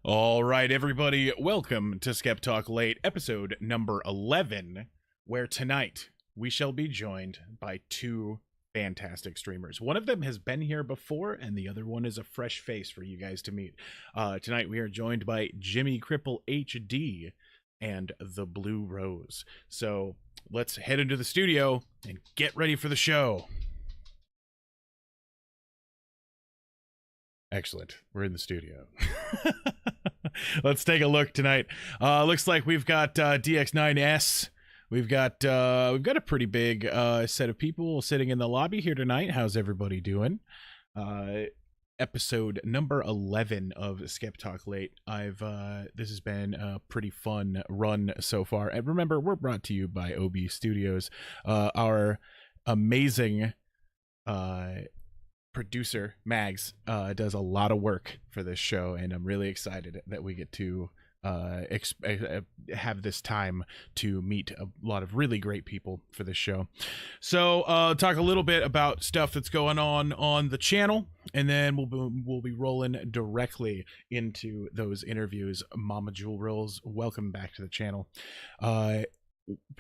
All right, everybody, welcome to SkepTalk Late, episode number 11, where tonight we shall be joined by two fantastic streamers. One of them has been here before, and the other one is a fresh face for you guys to meet. Tonight we are joined by JimmyCrippleHD and Th3BlueRose. So let's head into the studio and get ready for the show. Excellent. We're in the studio. Let's take a look tonight. Looks like we've got DX9S. We've got a pretty big set of people sitting in the lobby here tonight. How's everybody doing? Episode number 11 of SkepTalk Late. This has been a pretty fun run so far. And remember, we're brought to you by OB Studios. Our amazing producer Mags does a lot of work for this show, and I'm really excited that we get to have this time to meet a lot of really great people for this show. So talk a little bit about stuff that's going on the channel, and then we'll be rolling directly into those interviews. Mama Jewel Rolls, welcome back to the channel.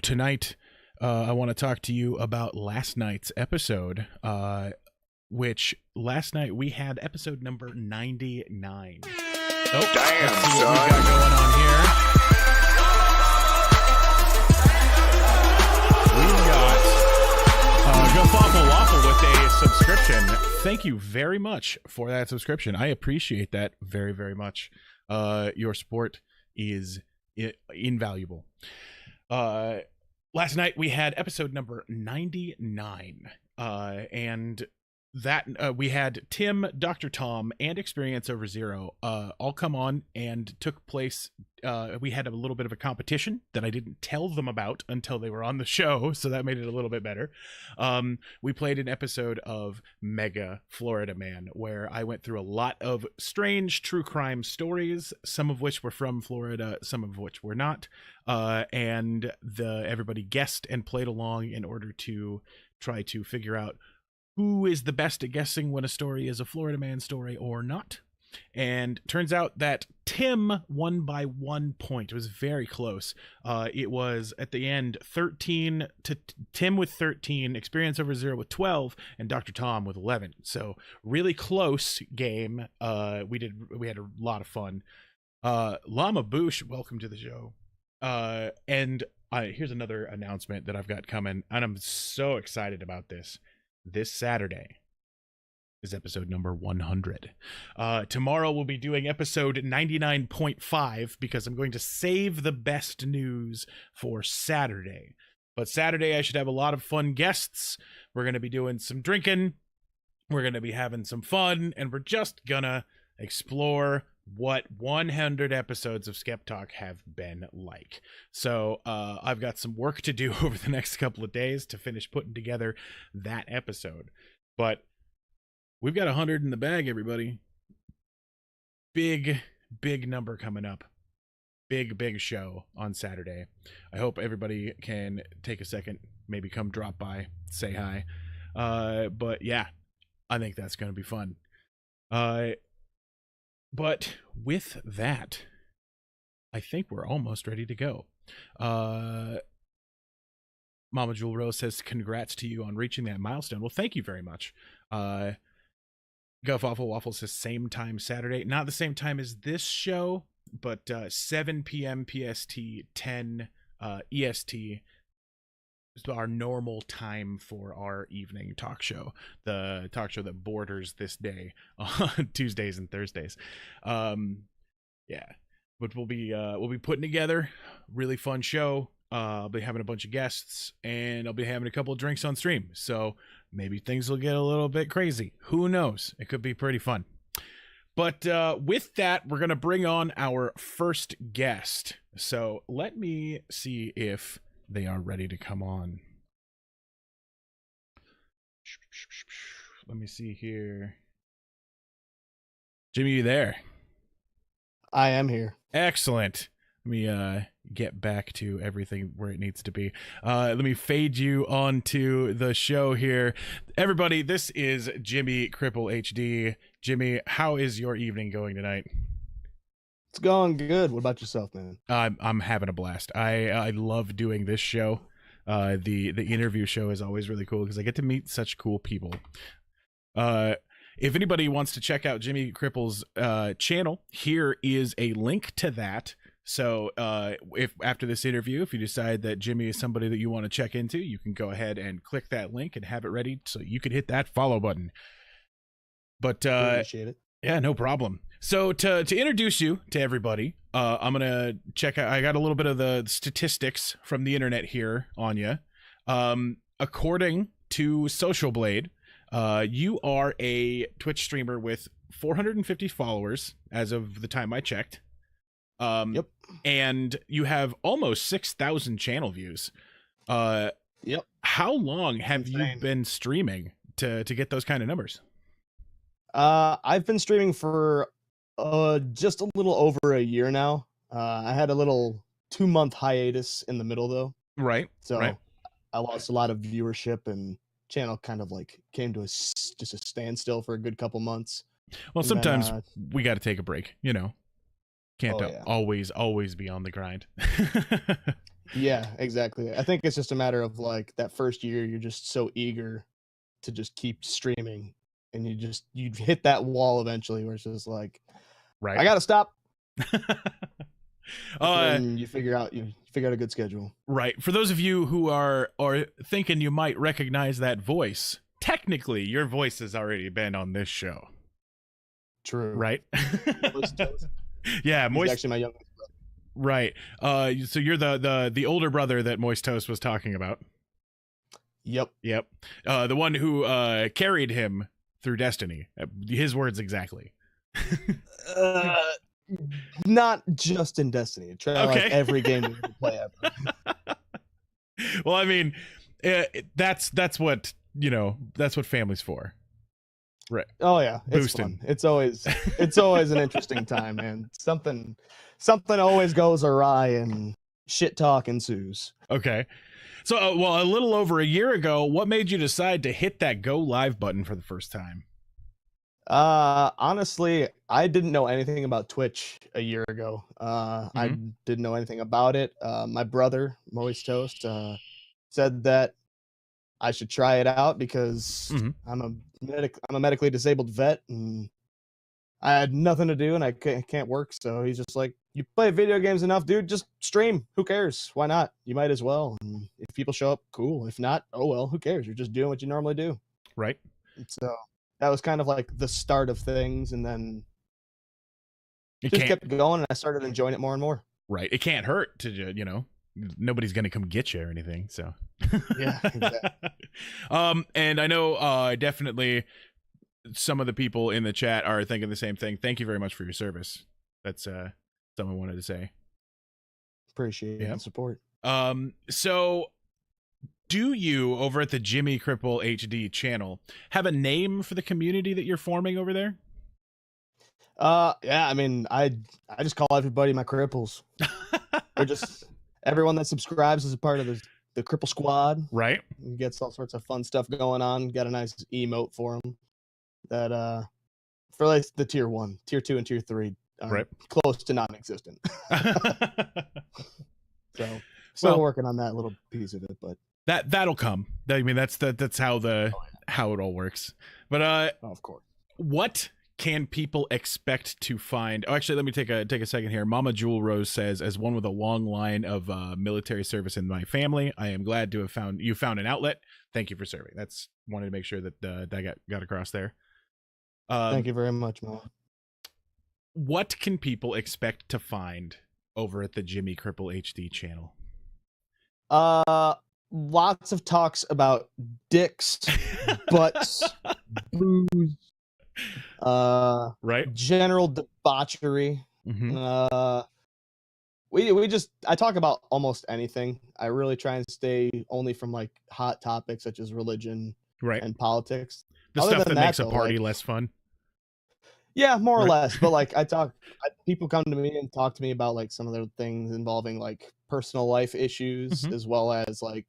Tonight I want to talk to you about last night's episode, which last night we had episode number 99. Oh, damn, let's see son. what we got going on here. We've got Go Waffle Waffle with a subscription. Thank you very much for that subscription. I appreciate that very, very much. Your support is invaluable. Last night we had episode number 99, and that we had Tim, Dr. Tom, and Experience Over Zero all come on and took place. We had a little bit of a competition that I didn't tell them about until they were on the show, so that made it a little bit better. We played an episode of Mega Florida Man, where I went through a lot of strange true crime stories, some of which were from Florida, some of which were not, and everybody guessed and played along in order to try to figure out who is the best at guessing when a story is a Florida Man story or not. And turns out that Tim won by 1 point. It was very close. It was at the end 13 to Tim with 13, Experience Over Zero with 12, and Dr. Tom with 11. So really close game. We had a lot of fun. Llama Boosh, welcome to the show. And here's another announcement that I've got coming, and I'm so excited about this. This Saturday is episode number 100. Tomorrow we'll be doing episode 99.5 because I'm going to save the best news for Saturday. But Saturday I should have a lot of fun guests. We're going to be doing some drinking. We're going to be having some fun, and we're just gonna explore what 100 episodes of SkepTalk have been like. So I've got some work to do over the next couple of days to finish putting together that episode. But we've got 100 in the bag, everybody. Big number coming up. Big show on Saturday. I hope everybody can take a second, maybe come drop by, say hi. But yeah, I think that's going to be fun. But with that, I think we're almost ready to go. Mama Jewel Rose says, congrats to you on reaching that milestone. Well, thank you very much. Go Waffle Waffle says, same time Saturday. Not the same time as this show, but 7 p.m. PST, 10 EST. Our normal time for our evening talk show, the talk show that borders this day on Tuesdays and Thursdays. Yeah, but we'll be putting together a really fun show. I'll be having a bunch of guests, and I'll be having a couple of drinks on stream, so maybe things will get a little bit crazy. Who knows? It could be pretty fun. But with that, we're gonna bring on our first guest. So let me see if they are ready to come on. Let me see here. Jimmy, you there? I am here. Excellent. Let me get back to everything where it needs to be. Let me fade you onto the show here. Everybody, this is Jimmy Cripple HD. Jimmy, how is your evening going tonight? It's going good. What about yourself, man? I'm having a blast. I love doing this show. The interview show is always really cool because I get to meet such cool people. If anybody wants to check out Jimmy Cripple's channel, here is a link to that. So if after this interview, if you decide that Jimmy is somebody that you want to check into, you can go ahead and click that link and have it ready so you could hit that follow button. But Appreciate it. yeah, no problem. So to introduce you to everybody, I'm gonna check out. I got a little bit of the statistics from the internet here on you. According to Social Blade, you are a Twitch streamer with 450 followers as of the time I checked. Yep. And you have almost 6,000 channel views. Yep. How long have you Insane. been streaming to get those kind of numbers? I've been streaming for just a little over a year now. I had a little 2-month hiatus in the middle though. Right. So right. I lost a lot of viewership and channel kind of like came to just a standstill for a good couple months. Well, And sometimes then, we got to take a break, you know. Can't yeah. always be on the grind. Yeah, exactly. I think it's just a matter of like that first year, you're just so eager to just keep streaming, and you hit that wall eventually where it's just like, Right. I gotta stop. Uh, And you figure out a good schedule. right. For those of you who are thinking you might recognize that voice, technically your voice has already been on this show. True. Right. Moist Toast. Yeah, He's Moist. actually my youngest brother. Right. So you're the older brother that Moist Toast was talking about. Yep. Yep. The one who carried him through Destiny. His words exactly. Not just in Destiny. Try Okay. like every game we play ever. Well, I mean, that's what that's what family's for. Right. Oh yeah, it's Boosting. fun. It's always an interesting time, man. Something always goes awry and shit talk ensues. Okay. So, well, a little over a year ago, what made you decide to hit that go live button for the first time? Honestly, I didn't know anything about Twitch a year ago. I didn't know anything about it. My brother, Moist Toast, said that I should try it out because I'm a medically disabled vet and I had nothing to do and I can't work. So he's just like, you play video games enough, dude, just stream. Who cares? Why not? You might as well. And if people show up, cool. If not, oh well, who cares? You're just doing what you normally do. Right. And so that was kind of like the start of things. And then It just can't. kept going and I started enjoying it more and more. Right. It can't hurt to nobody's gonna come get you or anything. So. Yeah, exactly. And I know definitely some of the people in the chat are thinking the same thing. Thank you very much for your service. That's something I wanted to say. Appreciate the support. So do you over at the Jimmy Cripple HD channel have a name for the community that you're forming over there? Yeah, I mean, I just call everybody my cripples. They're just everyone that subscribes is a part of the Cripple Squad. Right. He gets all sorts of fun stuff going on. Got a nice emote for him that for like the tier 1, tier 2, and tier 3 are close to non-existent. So still working on that little piece of it, but that'll come. I mean, that's how how it all works. But of course. What can people expect to find? Oh, actually, let me take a second here. Mama Jewel Rose says, as one with a long line of military service in my family, I am glad to have found an outlet. Thank you for serving. That's wanted to make sure that that got across there. Thank you very much, Mama. What can people expect to find over at the Jimmy Cripple HD channel? Lots of talks about dicks, butts, booze, right, general debauchery. I talk about almost anything. I really try and stay only from like hot topics such as religion and politics. The stuff that makes a party less fun. Yeah, more or less. But like people come to me and talk to me about like some of their things involving like personal life issues, as well as like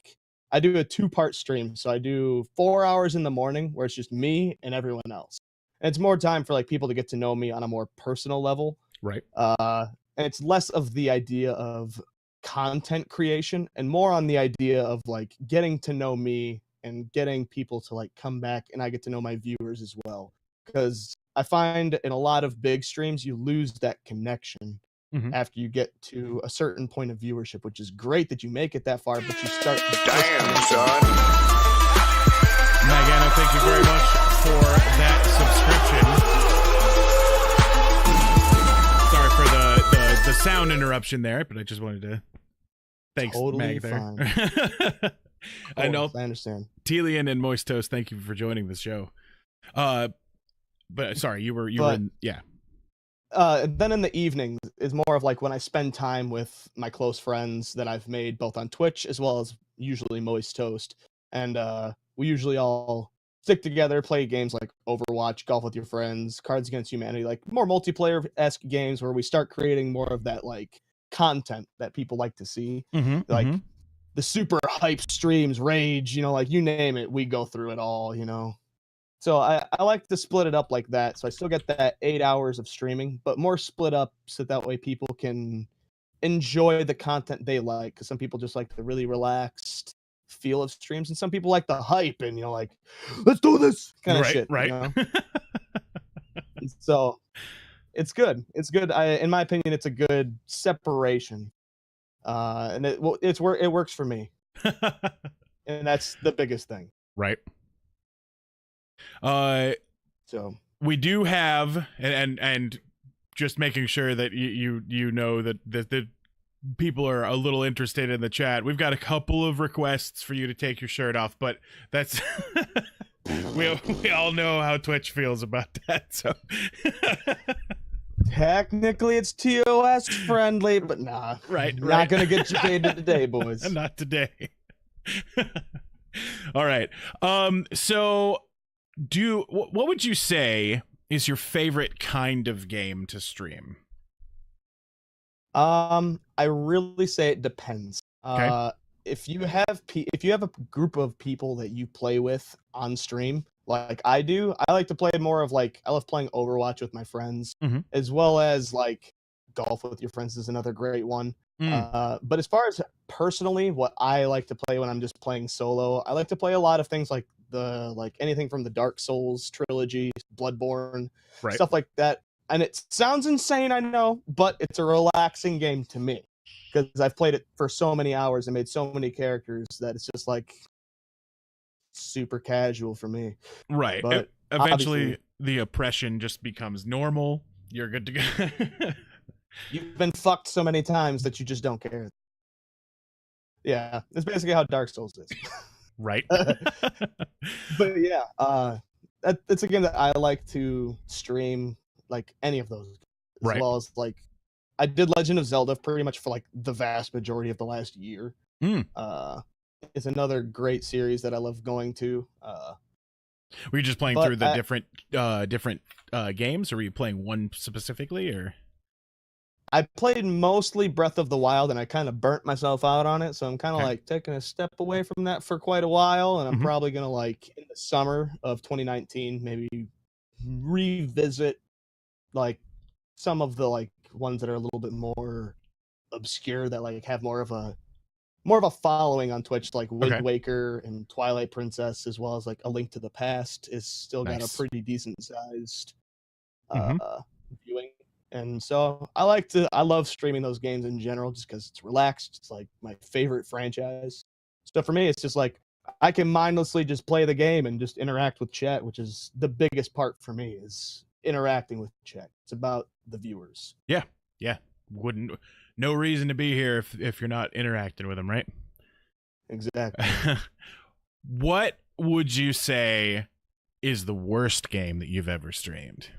I do a 2-part stream. So I do 4 hours in the morning where it's just me and everyone else. And it's more time for like people to get to know me on a more personal level. Right. And it's less of the idea of content creation and more on the idea of like getting to know me and getting people to like come back, and I get to know my viewers as well. Because I find in a lot of big streams, you lose that connection after you get to a certain point of viewership, which is great that you make it that far, but you start. Damn, son. Magano, thank you very much for that subscription. Sorry for the sound interruption there, but I just wanted to thanks Totally Mag there. fine. I know. I understand. Telian and Moist Toast, thank you for joining the show. But sorry, you were in, yeah. Then in the evenings is more of like when I spend time with my close friends that I've made both on Twitch as well as usually Moist Toast. And we usually all stick together, play games like Overwatch, Golf with Your Friends, Cards Against Humanity, like more multiplayer-esque games where we start creating more of that like content that people like to see. Like the super hype streams, Rage, like you name it, we go through it all, So I like to split it up like that. So I still get that 8 hours of streaming, but more split up so that way people can enjoy the content they like. Because some people just like the really relaxed feel of streams, and some people like the hype and like, let's do this kind of shit. Right. So it's good. It's good. In my opinion, it's a good separation. And it works for me. And that's the biggest thing. Right. So we do have, and just making sure that you know that the people are a little interested in the chat. We've got a couple of requests for you to take your shirt off, but that's we all know how Twitch feels about that. So technically it's TOS friendly, but nah. Right. Not gonna get you paid today, boys. Not today. All right. So what would you say is your favorite kind of game to stream? I really say it depends. Okay. If you have a group of people that you play with on stream, like I do, I like to play more of like, I love playing Overwatch with my friends, as well as like Golf with Your Friends is another great one. But as far as personally, what I like to play when I'm just playing solo, I like to play a lot of things like anything from the Dark Souls trilogy, Bloodborne, stuff like that. And it sounds insane, I know, but it's a relaxing game to me because I've played it for so many hours and made so many characters that it's just like super casual for me. Right. But eventually the oppression just becomes normal. You're good to go. You've been fucked so many times that you just don't care. Yeah, it's basically how Dark Souls is. Right. But yeah, it's a game that I like to stream, like any of those, as well as like I did Legend of Zelda pretty much for like the vast majority of the last year. It's another great series that I love going to. Were you just playing through the different games, or were you playing one specifically, or? I played mostly Breath of the Wild, and I kind of burnt myself out on it, so I'm kind of like taking a step away from that for quite a while, and I'm probably gonna like in the summer of 2019 maybe revisit like some of the like ones that are a little bit more obscure that like have more of a following on Twitch, like Wind Waker and Twilight Princess, as well as like A Link to the Past is still got a pretty decent sized viewing. And so I love streaming those games in general just because it's relaxed. It's like my favorite franchise. So for me, it's just like I can mindlessly just play the game and just interact with chat, which is the biggest part for me, is interacting with chat. It's about the viewers. Yeah. No reason to be here if you're not interacting with them, right? Exactly. What would you say is the worst game that you've ever streamed?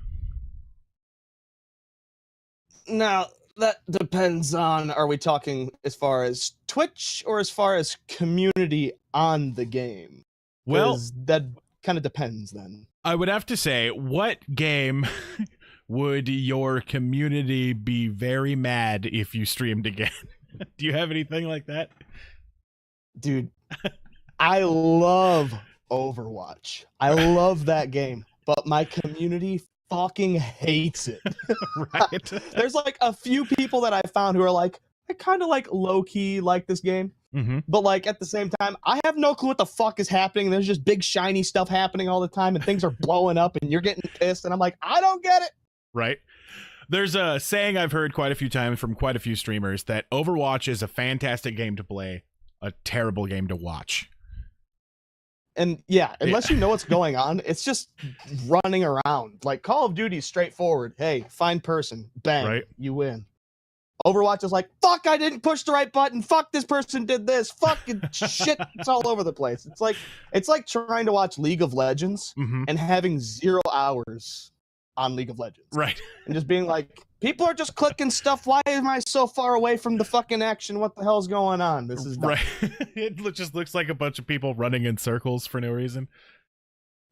Now, that depends on, are we talking as far as Twitch or as far as community on the game? Well, that kind of depends then. I would have to say, what game would your community be very mad if you streamed again? Do you have anything like that? Dude, I love Overwatch. I love that game, but my community fucking hates it. Right. There's like a few people that I found who are like, I kind of like low-key like this game. Mm-hmm. But like at the same time, I have no clue what the fuck is happening. There's just big shiny stuff happening all the time and things are blowing up and you're getting pissed. And I'm like, I don't get it. Right. There's a saying I've heard quite a few times from quite a few streamers that Overwatch is a fantastic game to play, a terrible game to watch. And yeah, unless you know what's going on, it's just running around. Like Call of Duty is straightforward. Hey, find person. Bang. Right. You win. Overwatch is like, fuck, I didn't push the right button. Fuck, this person did this. Fucking shit. It's all over the place. It's like trying to watch League of Legends and having 0 hours on League of Legends. Right. And just being like, people are just clicking stuff. Why am I so far away from the fucking action? What the hell's going on? This is dumb. Right. It just looks like a bunch of people running in circles for no reason.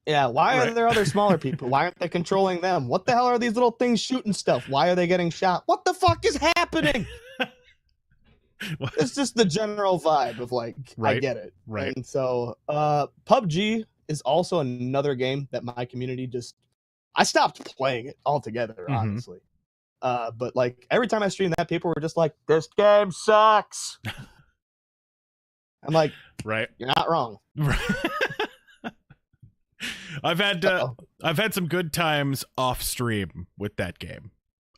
Yeah, why are there other smaller people? Why aren't they controlling them? What the hell are these little things shooting stuff? Why are they getting shot? What the fuck is happening? It's just the general vibe of like, right. I get it. Right. And so PUBG is also another game that my community just, I stopped playing it altogether, honestly. But like every time I stream that, people were just like, this game sucks. I'm like, right. You're not wrong. Right. I've had some good times off stream with that game.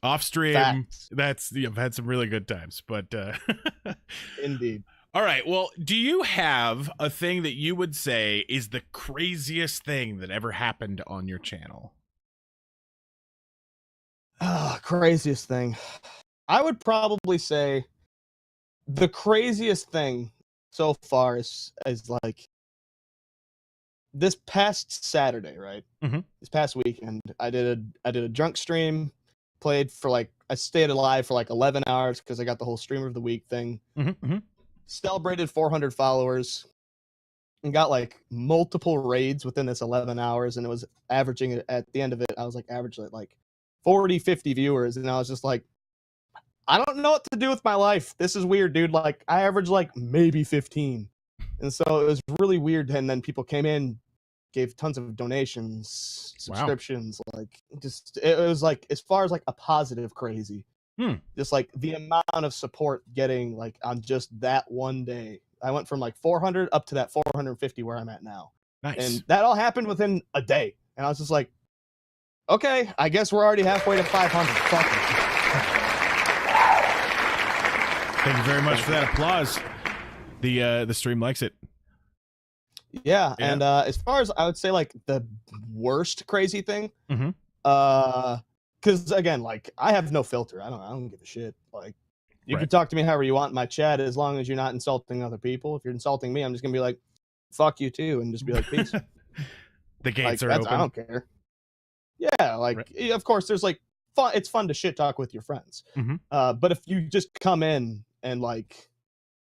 Off stream, I've had some really good times, but indeed. All right, well, do you have a thing that you would say is the craziest thing that ever happened on your channel? Craziest thing. I would probably say the craziest thing so far is like this past Saturday, right? This past weekend, I did a drunk stream, played for like, I stayed alive for like 11 hours because I got the whole streamer of the week thing. Celebrated 400 followers and got like multiple raids within this 11 hours. And it was averaging at the end of it, I was like averaging like 40, 50 viewers. And I was just like, I don't know what to do with my life. This is weird, dude. Like I averaged like maybe 15. And so it was really weird. And then people came in, gave tons of donations, subscriptions. Wow. Like just, it was like, as far as like a positive crazy, just like the amount of support getting like on just that one day. I went from like 400 up to that 450 where I'm at now. Nice. And that all happened within a day. And I was just like, okay, I guess we're already halfway to 500. Fuck it. Thank you very much for that applause. The stream likes it. Yeah. And as far as I would say, like the worst crazy thing, because again, like I have no filter. I don't give a shit. Like you can talk to me however you want in my chat, as long as you're not insulting other people. If you're insulting me, I'm just gonna be like, fuck you too, and just be like, peace. The gates are open. I don't care. Yeah, like of course there's like fun. It's fun to shit talk with your friends. But if you just come in and like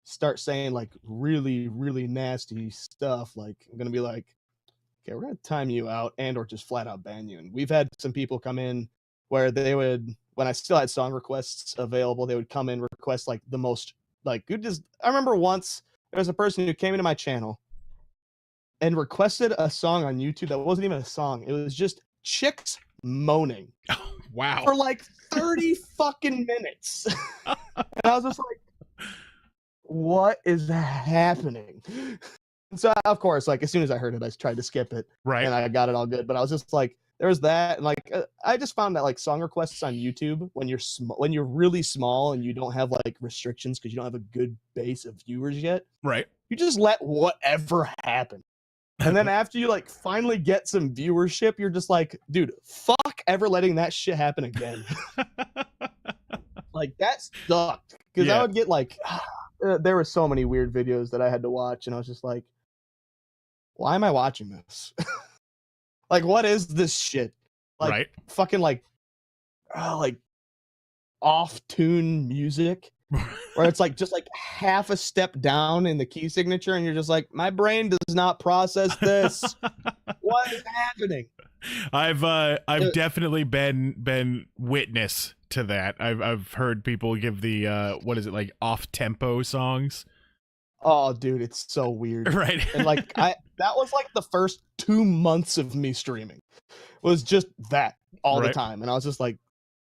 start saying like really, really nasty stuff, like I'm gonna be like, okay, we're gonna time you out and or just flat out ban you. And we've had some people come in where they would, when I still had song requests available, they would come in, request like the most like good. Just I remember once there was a person who came into my channel and requested a song on YouTube that wasn't even a song. It was just chicks moaning. Oh, wow. For like 30 fucking minutes. And I was just like, what is happening? And so of course, like as soon as I heard it, I tried to skip it. Right. And I got it all good. But I was just like, there was that. And like, I just found that like song requests on YouTube, when you're really small and you don't have like restrictions because you don't have a good base of viewers yet. Right. You just let whatever happen. And then after you like finally get some viewership, you're just like, dude, fuck ever letting that shit happen again. Like that sucked. Because I would get like, there were so many weird videos that I had to watch, and I was just like, why am I watching this? Like, what is this shit? Like, fucking like off-tune music, where it's like just like half a step down in the key signature, and you're just like, my brain does not process this. What is happening? I've definitely been witness to that. I've heard people give the what is it, like off-tempo songs. Oh, dude, it's so weird. Right. And like that was like the first 2 months of me streaming. Was just that. all the Right. time. And I was just like,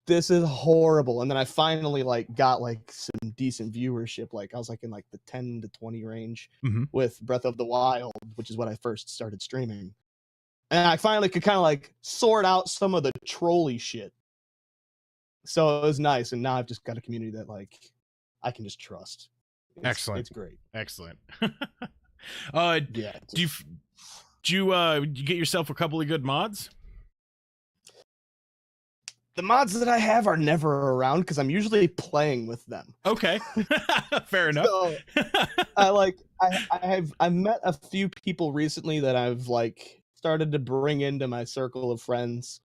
this is horrible. And then I finally like got like some decent viewership. Like I was like in like the 10 to 20 range Mm-hmm. with Breath of the Wild, which is when I first started streaming. And I finally could kind of like sort out some of the trolly shit. So it was nice. And now I've just got a community that like I can just trust. Excellent. It's great. Excellent. Yeah. Do you get yourself a couple of good mods? The mods that I have are never around because I'm usually playing with them. Okay. Fair enough. So I've met a few people recently that I've like started to bring into my circle of friends,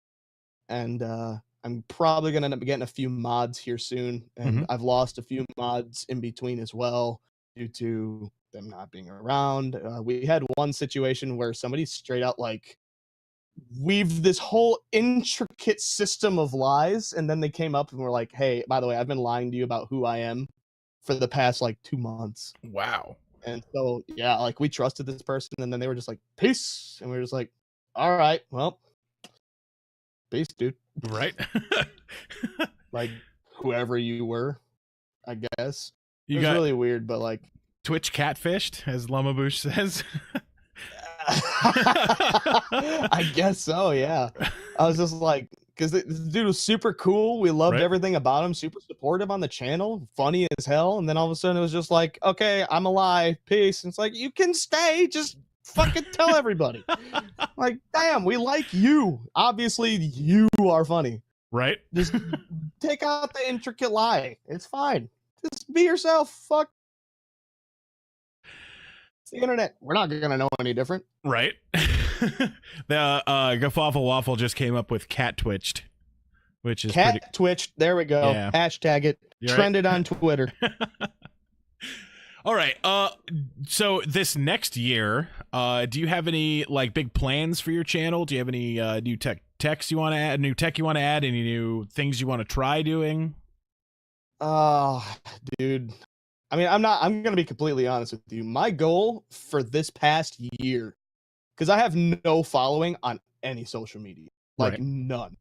and I'm probably gonna end up getting a few mods here soon. And I've lost a few mods in between as well due to them not being around. We had one situation where somebody straight out like weaved this whole intricate system of lies, and then they came up and were like, hey, by the way, I've been lying to you about who I am for the past like 2 months. Wow. And so yeah, like we trusted this person, and then they were just like, peace, and we were just like, all right, well, peace, dude. Right. Like whoever you were, I guess. You It was got really weird, but like Twitch catfished, as Llama-Boosh says. I guess so, yeah. I was just like, because this dude was super cool. We loved everything about him, super supportive on the channel, funny as hell. And then all of a sudden it was just like, okay, I'm alive, peace. And it's like, you can stay, just fucking tell everybody. Like, damn, we like you. Obviously, you are funny. Right. Just take out the intricate lie. It's fine. Just be yourself. Fuck. It's the internet. We're not gonna know any different. Right. The Gaffawful Waffle just came up with cat twitched, which is cat pretty... twitched. There we go. Yeah. Hashtag it. You're Trended right. on Twitter. All right. So this next year, do you have any like big plans for your channel? Do you have any new techs you want to add? New tech you want to add? Any new things you want to try doing? Dude. I mean, I'm gonna be completely honest with you. My goal for this past year, because I have no following on any social media, like none.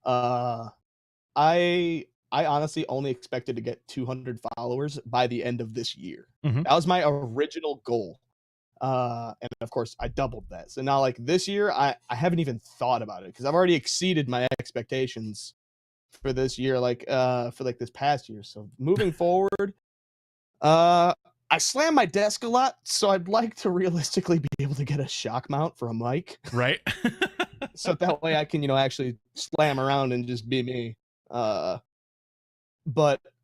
I honestly only expected to get 200 followers by the end of this year. That was my original goal. And of course I doubled that. So now like this year, I haven't even thought about it because I've already exceeded my expectations for this year, like for like this past year. So moving forward, I slam my desk a lot, so I'd like to realistically be able to get a shock mount for a mic. Right. So that way I can, actually slam around and just be me. But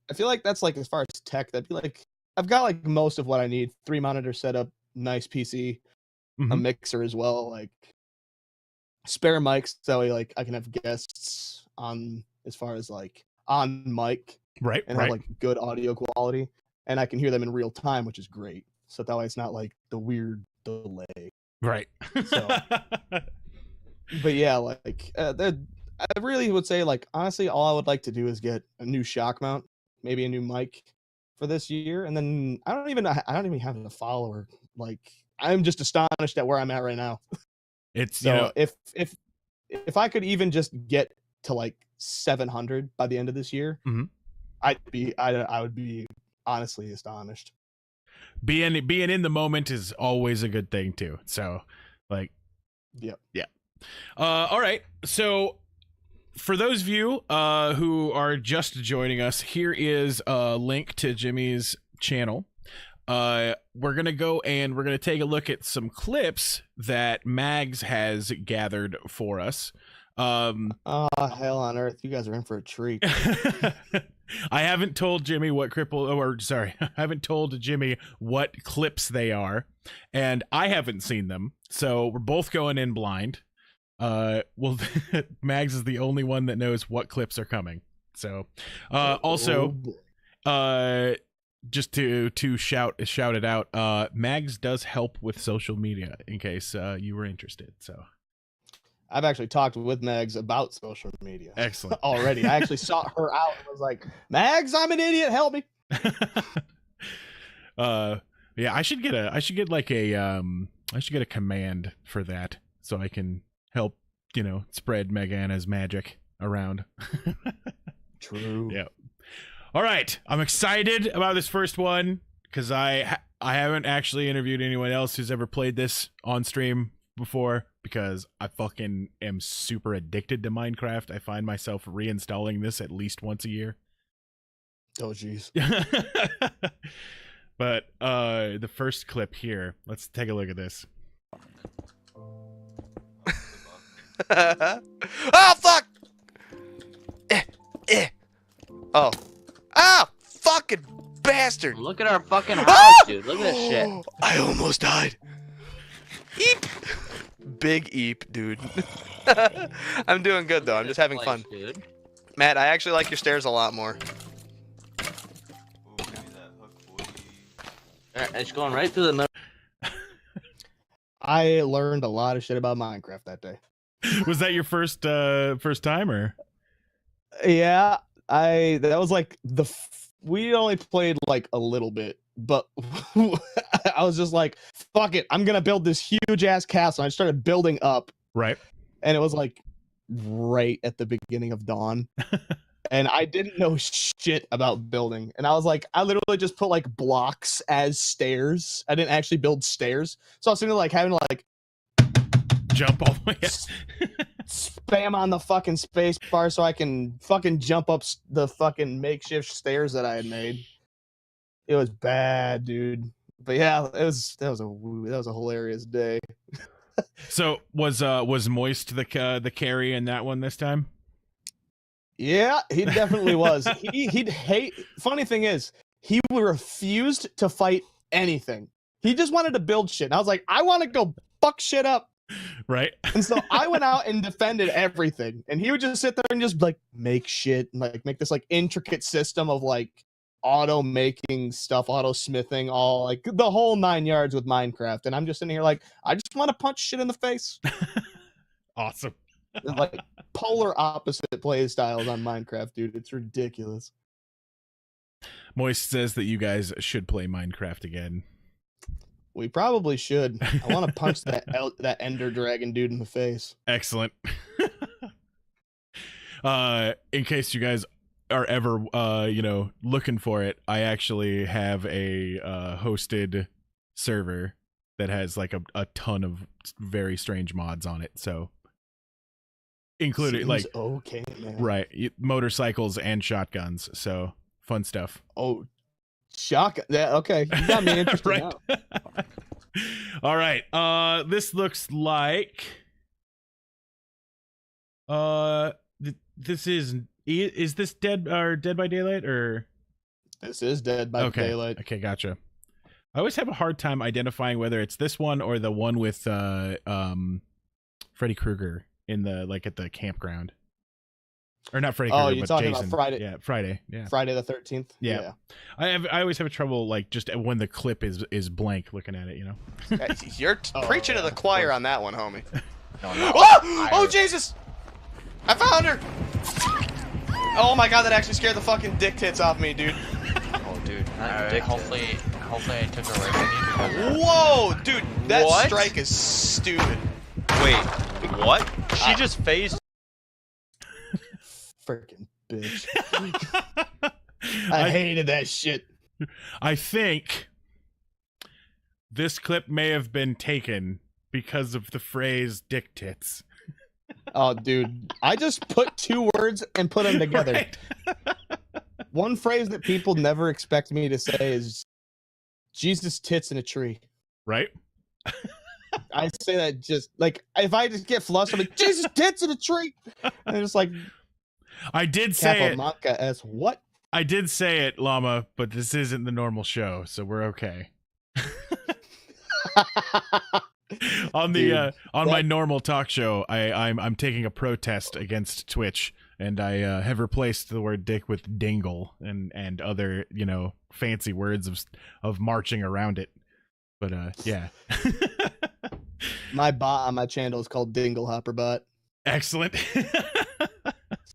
I feel like that's like, as far as tech, that'd be like, I've got like most of what I need. 3 monitor setup, nice PC, a mixer as well, like spare mics. So like I can have guests on as far as like on mic. Right. And have like good audio quality. And I can hear them in real time, which is great. So that way it's not like the weird delay. Right. So, but yeah, like I really would say, like, honestly, all I would like to do is get a new shock mount, maybe a new mic for this year, and then I don't even have a follower. Like, I'm just astonished at where I'm at right now. It's so if I could even just get to like 700 by the end of this year, I would be honestly astonished. Being in the moment is always a good thing too. So like, yeah. All right. So for those of you who are just joining us, here is a link to Jimmy's channel. We're gonna go and we're gonna take a look at some clips that Mags has gathered for us. Oh, hell on earth, you guys are in for a treat. I haven't told Jimmy I haven't told Jimmy what clips they are, and I haven't seen them, so we're both going in blind. Well, Mags is the only one that knows what clips are coming. So, just to shout it out, Mags does help with social media in case you were interested. So I've actually talked with Mags about social media. Excellent. Already. I actually sought her out and was like, Mags, I'm an idiot, help me. Yeah, I should get a command for that so I can help spread Megana's magic around. True. Yeah. All right, I'm excited about this first one because I haven't actually interviewed anyone else who's ever played this on stream before because I fucking am super addicted to Minecraft. I find myself reinstalling this at least once a year. Oh jeez. But the first clip here, let's take a look at this. Oh fuck! Oh. Ah! Fucking bastard! Look at our fucking house, dude. Look at this shit. I almost died. Eep! Big eep, dude. I'm doing good though. I'm just having fun. Dude. Matt, I actually like your stairs a lot more. Alright, it's going right through the middle. I learned a lot of shit about Minecraft that day. Was that your first time or? Yeah, that was like we only played like a little bit, but I was just like, fuck it, I'm gonna build this huge ass castle. I started building up, Right. and it was like right at the beginning of dawn. And I didn't know shit about building. And I was like, I literally just put like blocks as stairs. I didn't actually build stairs. So I was sitting there like having to like jump all the way. Spam on the fucking space bar so I can fucking jump up the fucking makeshift stairs that I had made. It was bad, dude. But yeah, that was a hilarious day. So was Moist the carry in that one this time? Yeah, he definitely was. He'd hate. Funny thing is, he refused to fight anything. He just wanted to build shit. And I was like, I want to go fuck shit up. Right. And so I went out and defended everything. And he would just sit there and just like make shit and like make this like intricate system of like auto making stuff, auto smithing, all like the whole 9 yards with Minecraft. And I'm just sitting here like, I just want to punch shit in the face. Awesome. Like polar opposite play styles on Minecraft, dude. It's ridiculous. Moist says that you guys should play Minecraft again. We probably should. I want to punch that Ender Dragon dude in the face. Excellent. In case you guys are ever looking for it, I actually have a hosted server that has like a ton of very strange mods on it. So including like okay, man. Right, motorcycles and shotguns. So fun stuff. Oh, shotgun. Yeah, okay. You got me interested right. now. All right. This looks like this is this Dead by Daylight or this is Dead by Daylight. Okay, gotcha. I always have a hard time identifying whether it's this one or the one with Freddy Krueger in the like at the campground. Or not Freddy Krueger, you're but talking Jason. about Friday. Yeah, Friday. Yeah. Friday the 13th. Yeah. I always have trouble like just when the clip is blank looking at it, you know. You're preaching to the choir on that one, homie. No. Oh Jesus! I found her! Oh my god, that actually scared the fucking dick tits off me, dude. Oh, dude. Hopefully I took her away from you. Whoa, dude, that strike is stupid. Wait, what? She just phased. Freaking bitch. I hated that shit. I think this clip may have been taken because of the phrase dick tits. Oh, dude. I just put two words and put them together. Right. One phrase that people never expect me to say is Jesus tits in a tree. Right? I say that just like if I just get flustered, I'm like, Jesus tits in a tree. And it's like I did say it. What? I did say it, Llama, but this isn't the normal show, so we're okay. On the my normal talk show, I'm taking a protest against Twitch, and I have replaced the word dick with dingle and other fancy words of marching around it. But yeah. My bot on my channel is called Dingle Hopper Bot. Excellent.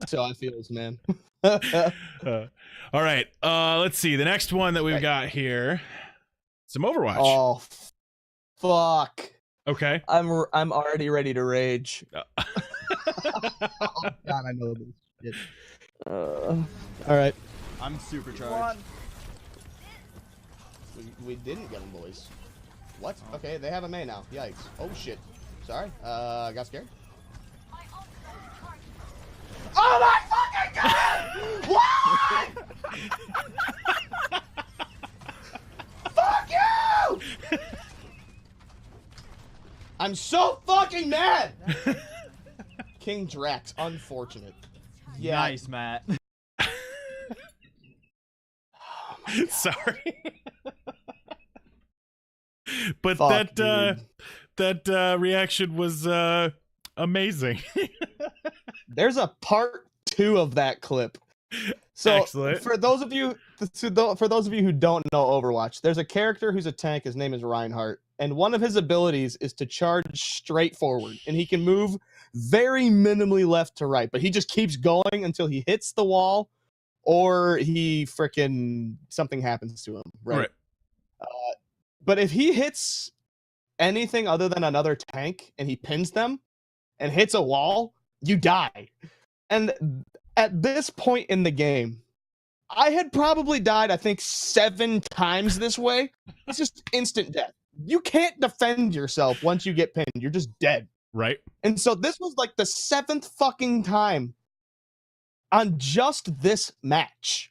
So I feel this, man. All right. Let's see. The next one that we've got here. Some Overwatch. Oh, fuck. Okay. I'm already ready to rage. Oh, God, I know this shit. All right. I'm supercharged. We didn't get them, boys. What? Okay, they have a May now. Yikes. Oh, shit. Sorry. I got scared. Oh, my fucking God! Why? Fuck you! I'm so fucking mad! King Drax, unfortunate. Yeah. Nice, Matt. Sorry. But Fuck, that reaction was amazing. There's a part 2 of that clip. So Excellent. for those of you who don't know Overwatch, there's a character who's a tank. His name is Reinhardt, and one of his abilities is to charge straight forward, and he can move very minimally left to right, but he just keeps going until he hits the wall or he frickin' something happens to him. Right. But if he hits anything other than another tank and he pins them and hits a wall, you die. And at this point in the game, I had probably died, I think, 7 times this way. It's just instant death. You can't defend yourself once you get pinned. You're just dead. Right. And so this was like the 7th fucking time on just this match.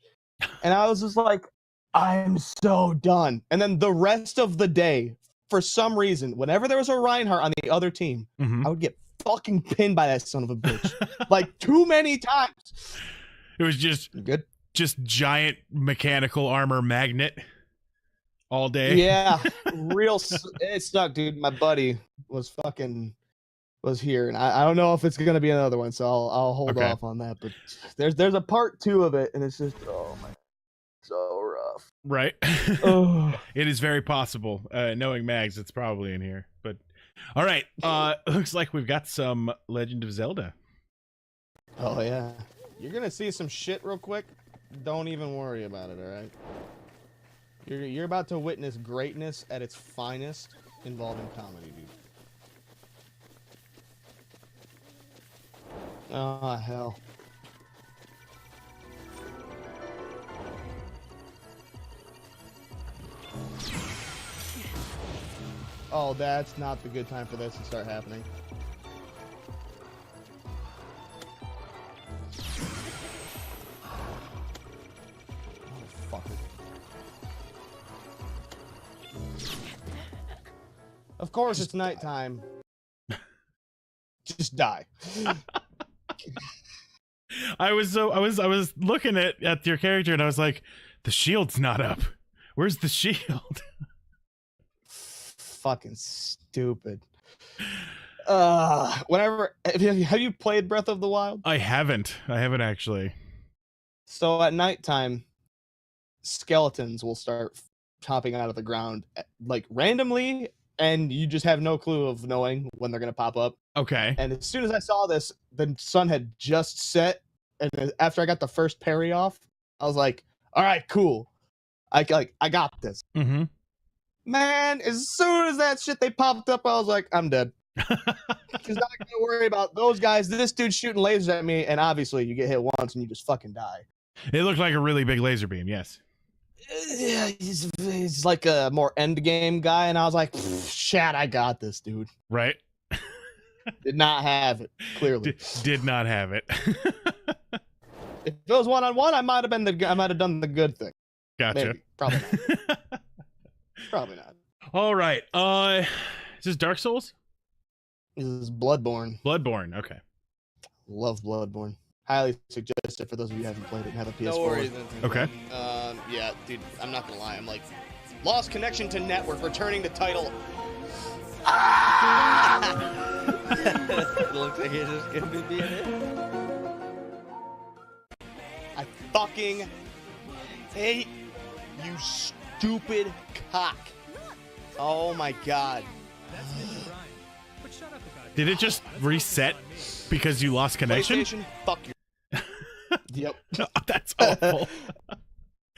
And I was just like, I'm so done. And then the rest of the day, for some reason, whenever there was a Reinhardt on the other team, I would get fucking pinned by that son of a bitch. Like, too many times. It was just good. Just giant mechanical armor magnet all day. Yeah. It sucked, dude. My buddy was here, and I don't know if it's gonna be another one, so I'll hold off on that. But there's a part 2 of it, and it's just, oh my, so rough. Right. Oh. It is very possible. Knowing Mags, it's probably in here. But all right. Looks like we've got some Legend of Zelda. Oh yeah. You're gonna see some shit real quick. Don't even worry about it, all right? You're about to witness greatness at its finest involving comedy, dude. Oh, hell. Oh, that's not the good time for this to start happening. Of course, it's nighttime. Just die. I was looking at your character and I was like, the shield's not up. Where's the shield? Fucking stupid. Whenever have you played Breath of the Wild? I haven't actually. So at nighttime, skeletons will start popping out of the ground like randomly, and you just have no clue of knowing when they're gonna pop up. Okay. And as soon as I saw this, the sun had just set, and after I got the first parry off, I was like, "All right, cool. I got this." Mm-hmm. Man, as soon as that shit they popped up, I was like, "I'm dead." Because now I gotta worry about those guys. This dude's shooting lasers at me, and obviously you get hit once and you just fucking die. It looked like a really big laser beam. Yes. Yeah, he's like a more end game guy, and I was like, "Chat, I got this, dude." Right. Did not have it. Clearly, did not have it. If it was 1-on-1, I might have done the good thing. Gotcha. Maybe. Probably not. Probably not. All right. Is this Dark Souls? This is Bloodborne. Bloodborne. Okay. Love Bloodborne. Highly suggest it for those of you who haven't played it and have a PS4. No worries. Okay. Yeah, dude, I'm not gonna lie. I'm like, lost connection to network, returning to title. It looks like it's just gonna be in it. I fucking hate you, stupid cock. Oh my god. Did it just reset because you lost connection? PlayStation, fuck you. Yep. That's awful.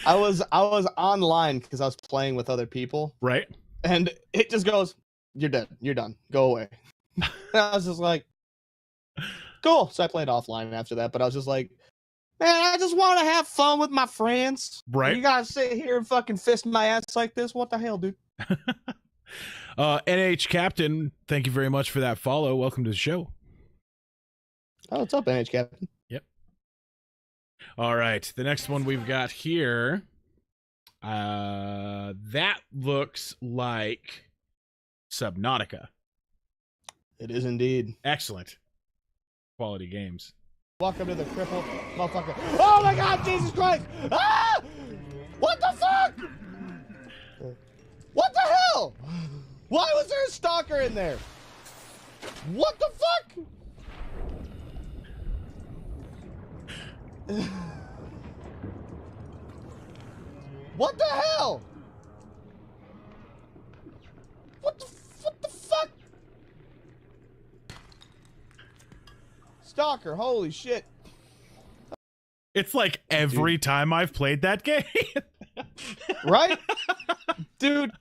I was online because I was playing with other people. Right. And it just goes, "You're dead. You're done. Go away." And I was just like, cool. So I played offline after that, but I was just like, man, I just want to have fun with my friends. Right. You gotta sit here and fucking fist my ass like this? What the hell, dude? NH Captain, thank you very much for that follow. Welcome to the show. Oh, what's up, NH Captain? Yep. All right, the next one we've got here. That looks like Subnautica. It is indeed. Excellent. Quality games. Welcome to the cripple motherfucker. Oh my god, Jesus Christ! Ah! What the fuck? What the hell? Why was there a stalker in there? What the fuck? What the hell? What the fuck? Stalker, holy shit. It's like every time I've played that game. Right? Dude,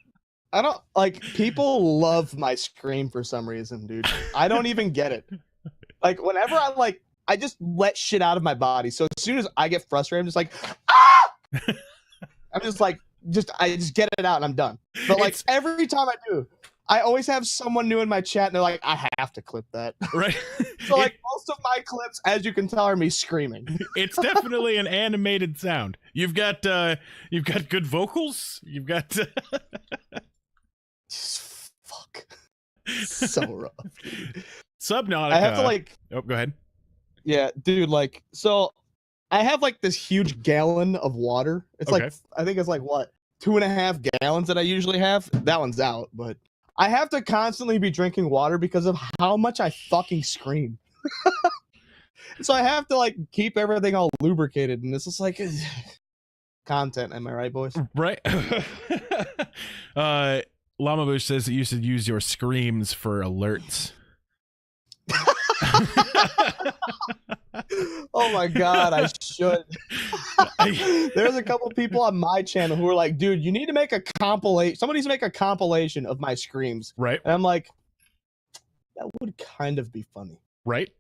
I don't like people love my scream for some reason, dude. I don't even get it. Like whenever I just let shit out of my body. So as soon as I get frustrated, I'm just like, ah! I'm just like, I just get it out and I'm done. But like every time I do, I always have someone new in my chat and they're like, I have to clip that. Right. So like most of my clips, as you can tell, are me screaming. It's definitely an animated sound. You've got good vocals. You've got Fuck. So rough. Dude. Subnautica. I have to like. Oh, go ahead. Yeah, dude. Like, so I have like this huge gallon of water. It's Okay. like I think it's like what 2.5 gallons that I usually have. That one's out, but I have to constantly be drinking water because of how much I fucking scream. So I have to like keep everything all lubricated, and it's just like content. Am I right, boys? Right. Llama Bush says that you should use your screams for alerts. Oh my god, I should. There's a couple people on my channel who are like, dude, you need to make a compilation. Somebody needs to make a compilation of my screams. Right. And I'm like, that would kind of be funny. Right.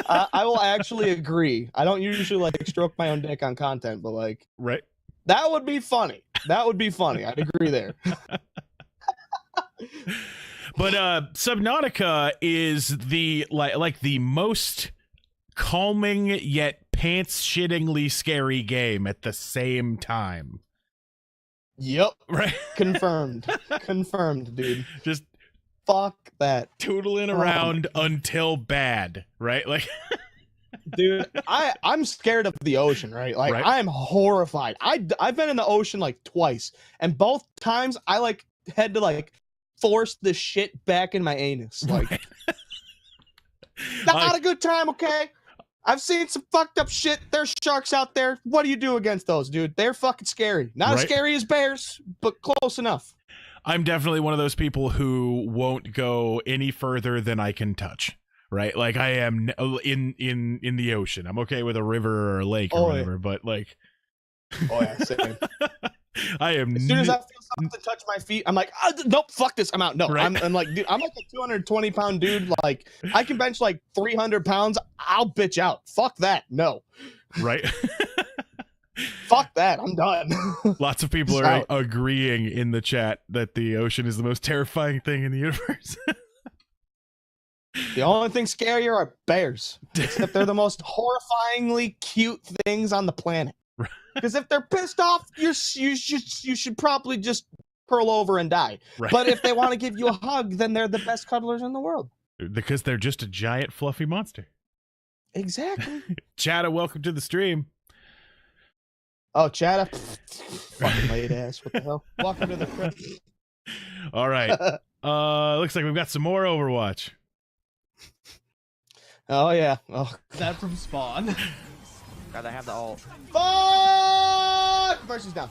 I will actually agree. I don't usually like stroke my own dick on content, but like, Right. that would be funny. That would be funny. I'd agree there. But Subnautica is the like the most calming yet pants-shittingly scary game at the same time. Yep. Right. Confirmed. Confirmed, dude. Just fuck that. tootling around until bad, right? Like dude, I'm scared of the ocean, right? Like Right. I'm horrified. I've been in the ocean like twice, and both times I like had to like force the shit back in my anus. Like Right. not a good time, okay? I've seen some fucked up shit. There's sharks out there. What do you do against those, dude? They're fucking scary. Not as Right. scary as bears, but close enough. I'm definitely one of those people who won't go any further than I can touch. Right? Like I am in the ocean. I'm okay with a river or a lake or Oh, yeah. whatever, but like Oh yeah, same. I am As soon as I feel something touch my feet, I'm like, oh, nope, fuck this, I'm out. No, Right. I'm like, dude, I'm like a 220-pound dude. Like, I can bench like 300 pounds. I'll bitch out. Fuck that. No, right. fuck that. I'm done. Lots of people Just are out. agreeing in the chat that the ocean is the most terrifying thing in the universe. The only thing scarier are bears, except they're the most horrifyingly cute things on the planet. Because if they're pissed off, you should probably just curl over and die. Right. But if they want to give you a hug, then they're the best cuddlers in the world. Because they're just a giant fluffy monster. Exactly. Chada, welcome to the stream. Oh, Chada. Fucking late ass. What the hell? Welcome to the crib. All right. Looks like we've got some more Overwatch. Oh, yeah. Oh, That from Spawn. Gotta have the ult. fuck! First is down.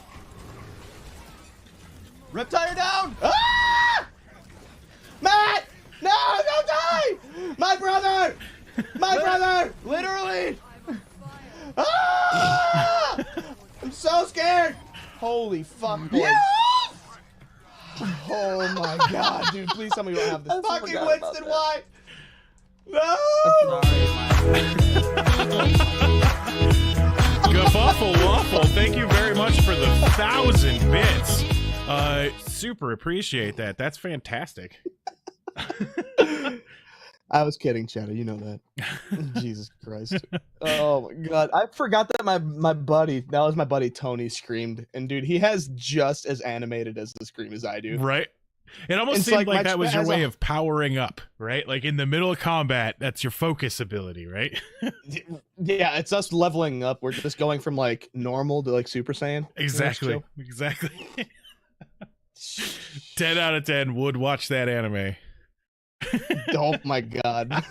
Reptile down! Ah! Matt! No, don't die! My brother! My brother! Literally! Ah! I'm so scared! Holy fuck, boys. Oh my god, dude. Please tell me you don't have this. Fucking Winston, why? No! Sorry, my Gafuffle Waffle, thank you very much for the 1,000 bits. Super appreciate that. That's fantastic. I was kidding, Cheddar. You know that. Jesus Christ. Oh my God. I forgot that my buddy, that was my buddy Tony, screamed. And dude, he has just as animated as the scream as I do. Right. It almost It's seemed like like that was your as way a- of powering up, right? Like in the middle of combat, that's your focus ability, right? Yeah, it's us leveling up. We're just going from like normal to like Super Saiyan. Exactly. Exactly. 10 out of 10 would watch that anime. Oh my God.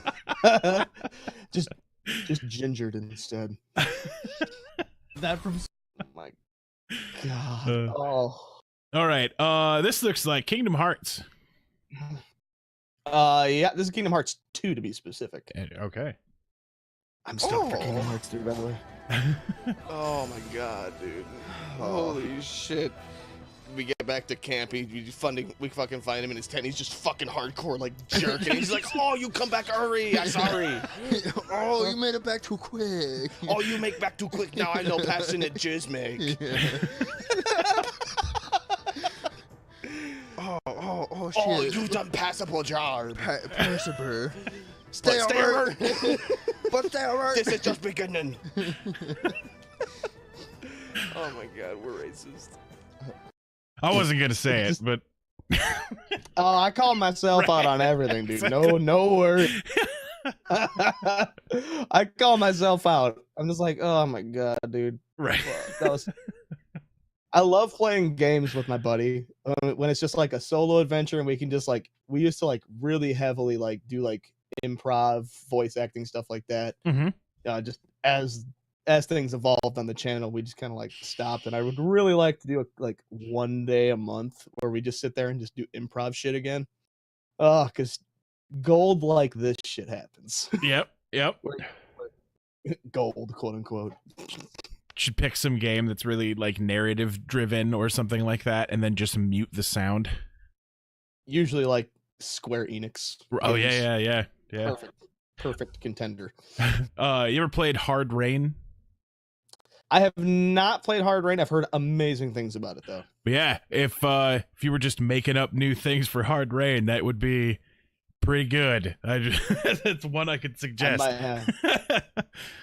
just gingered instead. That from Oh my God. All right. This looks like Kingdom Hearts. Yeah, this is Kingdom Hearts 2 to be specific. Okay. I'm stoked for Kingdom Hearts 3, by the way. Oh my God, dude. Holy shit. We get back to camp, we fucking find him in his tent, he's just fucking hardcore, like, jerking. He's like, oh, you come back early, I'm sorry. Oh, you made it back too quick. Oh, you make back too quick, now I know passionate jizz make. Oh, shit. Oh, you done passable job. Percival. Stay alert. But stay alert. This is just beginning. Oh my God, we're racist. I wasn't going to say it, but... Oh, I call myself out on everything, dude. No worries. I call myself out. I'm just like, oh my God, dude. Right. I love playing games with my buddy when it's just like a solo adventure and we can just like, we used to like really heavily like do like improv, voice acting, stuff like that. Mm-hmm. Just as things evolved on the channel, we just kind of like stopped, and I would really like to do like one day a month where we just sit there and just do improv shit again. Because gold like this shit happens. Yep. Gold, quote unquote. Should pick some game that's really like narrative driven or something like that, and then just mute the sound. Usually like Square Enix. Oh games. yeah. Perfect contender. You ever played Hard Rain? I have not played Hard Rain. I've heard amazing things about it though. But yeah, if you were just making up new things for Hard Rain, that would be pretty good. That's one I could suggest.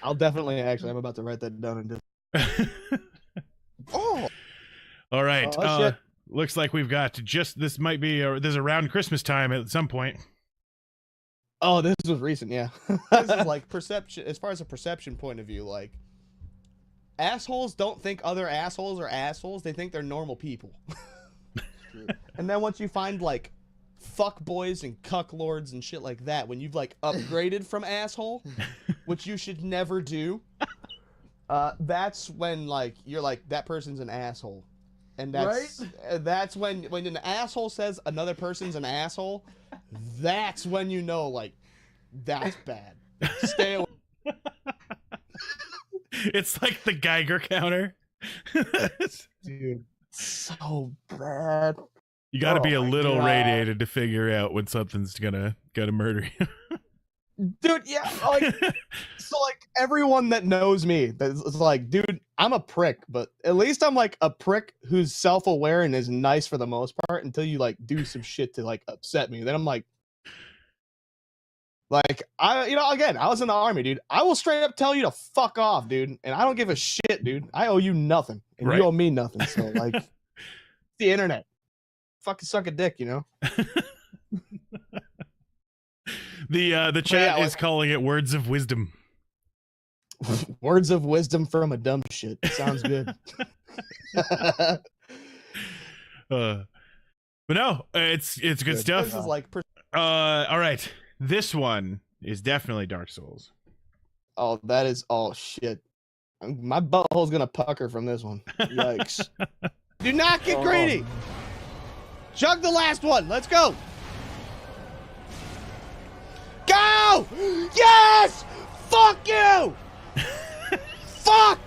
I'll definitely I'm about to write that down and do. All right. Shit. Looks like we've got this might be there's around Christmas time at some point. Oh, this was recent, yeah. This is like perception, as far as a perception point of view, like assholes don't think other assholes are assholes, they think they're normal people. And then once you find like fuck boys and cuck lords and shit like that, when you've like upgraded from asshole, which you should never do, that's when like you're like, that person's an asshole. And that's when an asshole says another person's an asshole, that's when you know, like, that's bad. Stay away. It's like the Geiger counter. Dude, so bad. You got to be a little God. radiated to figure out when something's gonna murder you. Dude, yeah, like, so like everyone that knows me, it's like, dude, I'm a prick, but at least I'm like a prick who's self-aware and is nice for the most part until you like do some shit to like upset me. Then I'm like again, I was in the army, dude. I will straight up tell you to fuck off, dude, and I don't give a shit, dude. I owe you nothing, and Right. you owe me nothing. So like, the internet, fucking suck a dick, you know. The chat is calling it words of wisdom. Words of wisdom from a dumb shit. Sounds good. But no, it's good stuff. This is like, all right, this one is definitely Dark Souls. oh, that is all shit. My butthole's gonna pucker from this one. Yikes! Do not get greedy. Chug the last one. Let's go. Go! Yes! Fuck you! Fuck!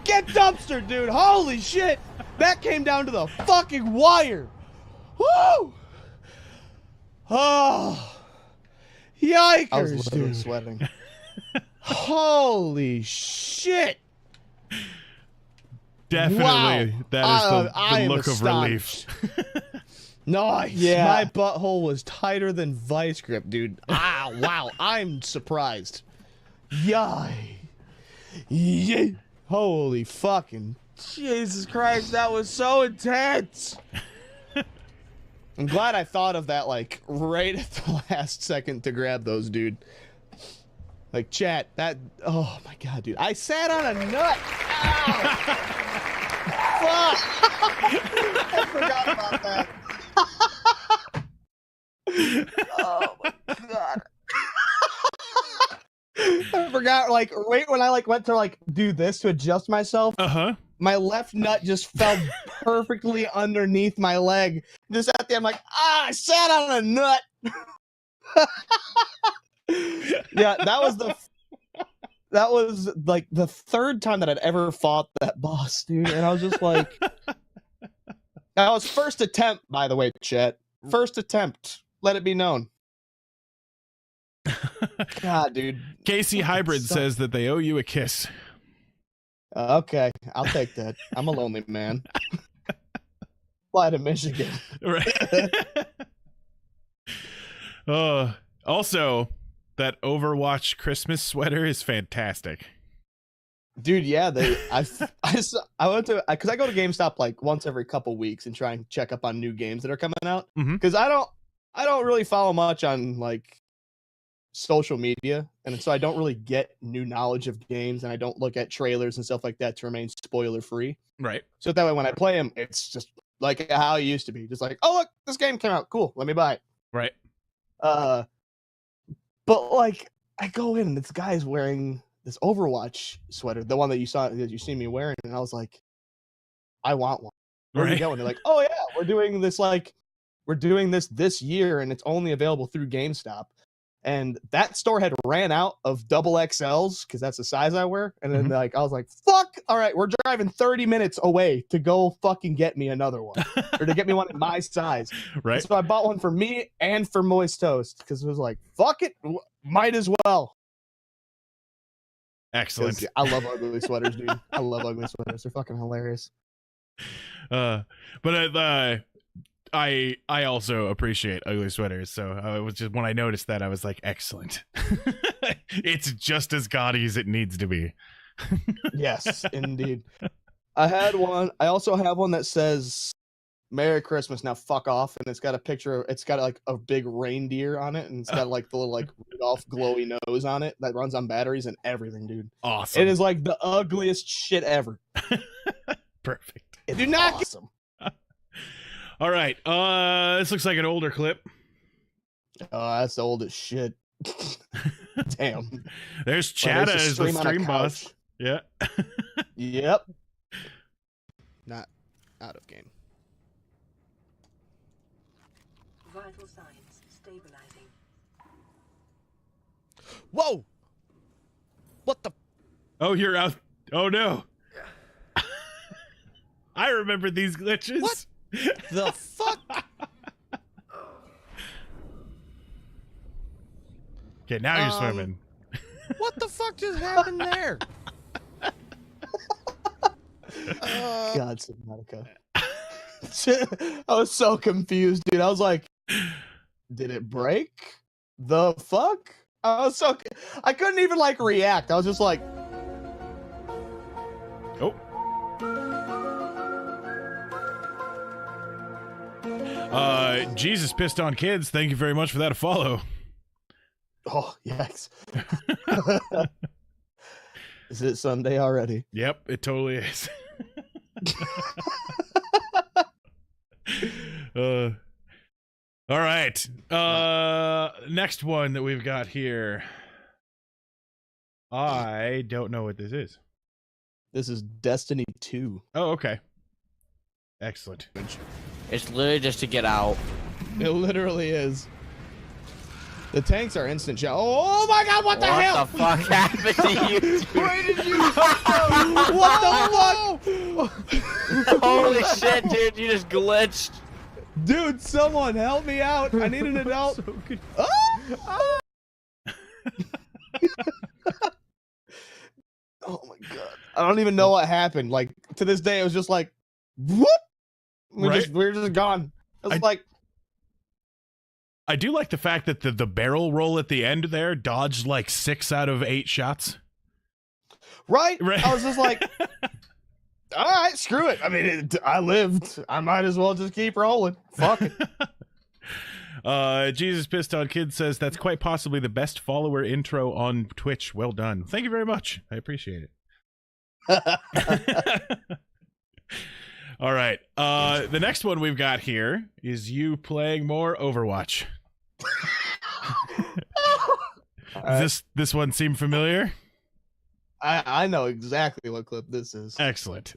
Get dumpster, dude. Holy shit! That came down to the fucking wire. Woo! Oh, yikers, I was literally sweating. Holy shit! Definitely, Wow. that I is am the look of relief. Nice. Yeah. My butthole was tighter than vice grip, dude. Ah, wow. I'm surprised. Yay. Yay. Holy fucking Jesus Christ, that was so intense. I'm glad I thought of that, like, right at the last second to grab those, dude. Like, chat, that... Oh, my God, dude. I sat on a nut. Ow. Fuck. I forgot about that. Oh, my God. I forgot, like, right when I, like, went to, like, do this to adjust myself. Uh-huh. My left nut just fell perfectly underneath my leg. Just at the end, I'm like, I sat on a nut. Yeah, that was like the third time that I'd ever fought that boss, dude. And I was just like, that was first attempt, by the way, chat. First attempt. Let it be known. God, dude. Casey Hybrid says that they owe you a kiss. Okay, I'll take that. I'm a lonely man. Fly to Michigan. Right. Also, that Overwatch Christmas sweater is fantastic. Dude, yeah, I went to, because I go to GameStop like once every couple weeks and try and check up on new games that are coming out. Because I don't really follow much on like social media, and so I don't really get new knowledge of games, and I don't look at trailers and stuff like that to remain spoiler free. Right. So that way when I play them, it's just like how it used to be, just like, oh look, this game came out, cool, let me buy it. Right. But like I go in and this guy's wearing this Overwatch sweater, the one that you seen me wearing, and I was like, I want one. Where are you going? They're like, oh yeah, we're doing this this year, and it's only available through GameStop. And that store had ran out of double XLs because that's the size I wear. And then like I was like, fuck, all right, we're driving 30 minutes away to go fucking get me another one. Or to get me one in my size. Right. So I bought one for me and for Moist Toast because it was like, fuck it, might as well. Excellent. I love ugly sweaters, dude. I love ugly sweaters. They're fucking hilarious. But I also appreciate ugly sweaters, so I was just, when I noticed that, I was like, excellent. It's just as gaudy as it needs to be. Yes, indeed. I had one. I also have one that says Merry Christmas, now fuck off, and it's got a picture, it's got like a big reindeer on it, and it's got like the little like Rudolph glowy nose on it that runs on batteries and everything, dude. Awesome. It is like the ugliest shit ever. Perfect. Do not awesome. All right. This looks like an older clip. Oh, that's old as shit. Damn. There's Chatta as the stream on a stream boss. couch. Yeah. Yep. Not out of game. Vital signs stabilizing. Whoa! What the? Oh, you're out. Oh no. I remember these glitches. What the fuck? Okay, now you're swimming. What the fuck just happened there? God, Subnautica. I was so confused, dude. I was like, did it break? The fuck? I couldn't even like react. I was just like, oh. Jesus pissed on kids. Thank you very much for that follow. oh, yikes. Is it Sunday already? Yep, it totally is. All right. Next one that we've got here. I don't know what this is. This is Destiny 2. Oh, okay. Excellent. It's literally just to get out. It literally is. The tanks are instant shot. Oh my god, what the hell? What the fuck happened to you? Dude? Where did you What the fuck? Holy shit, dude, you just glitched. Dude, someone help me out. I need an adult. So good. Ah! Oh my god. I don't even know what happened. Like to this day, it was just like, whoop. We're just gone. I was like, I do like the fact that the barrel roll at the end there dodged like 6 out of 8 shots. Right? I was just like, all right, screw it. I mean, I lived. I might as well just keep rolling. Fuck it. Jesus Pissed On Kid says that's quite possibly the best follower intro on Twitch. Well done. Thank you very much. I appreciate it. All right. The next one we've got here is you playing more Overwatch. Does this one seem familiar? I know exactly what clip this is. Excellent.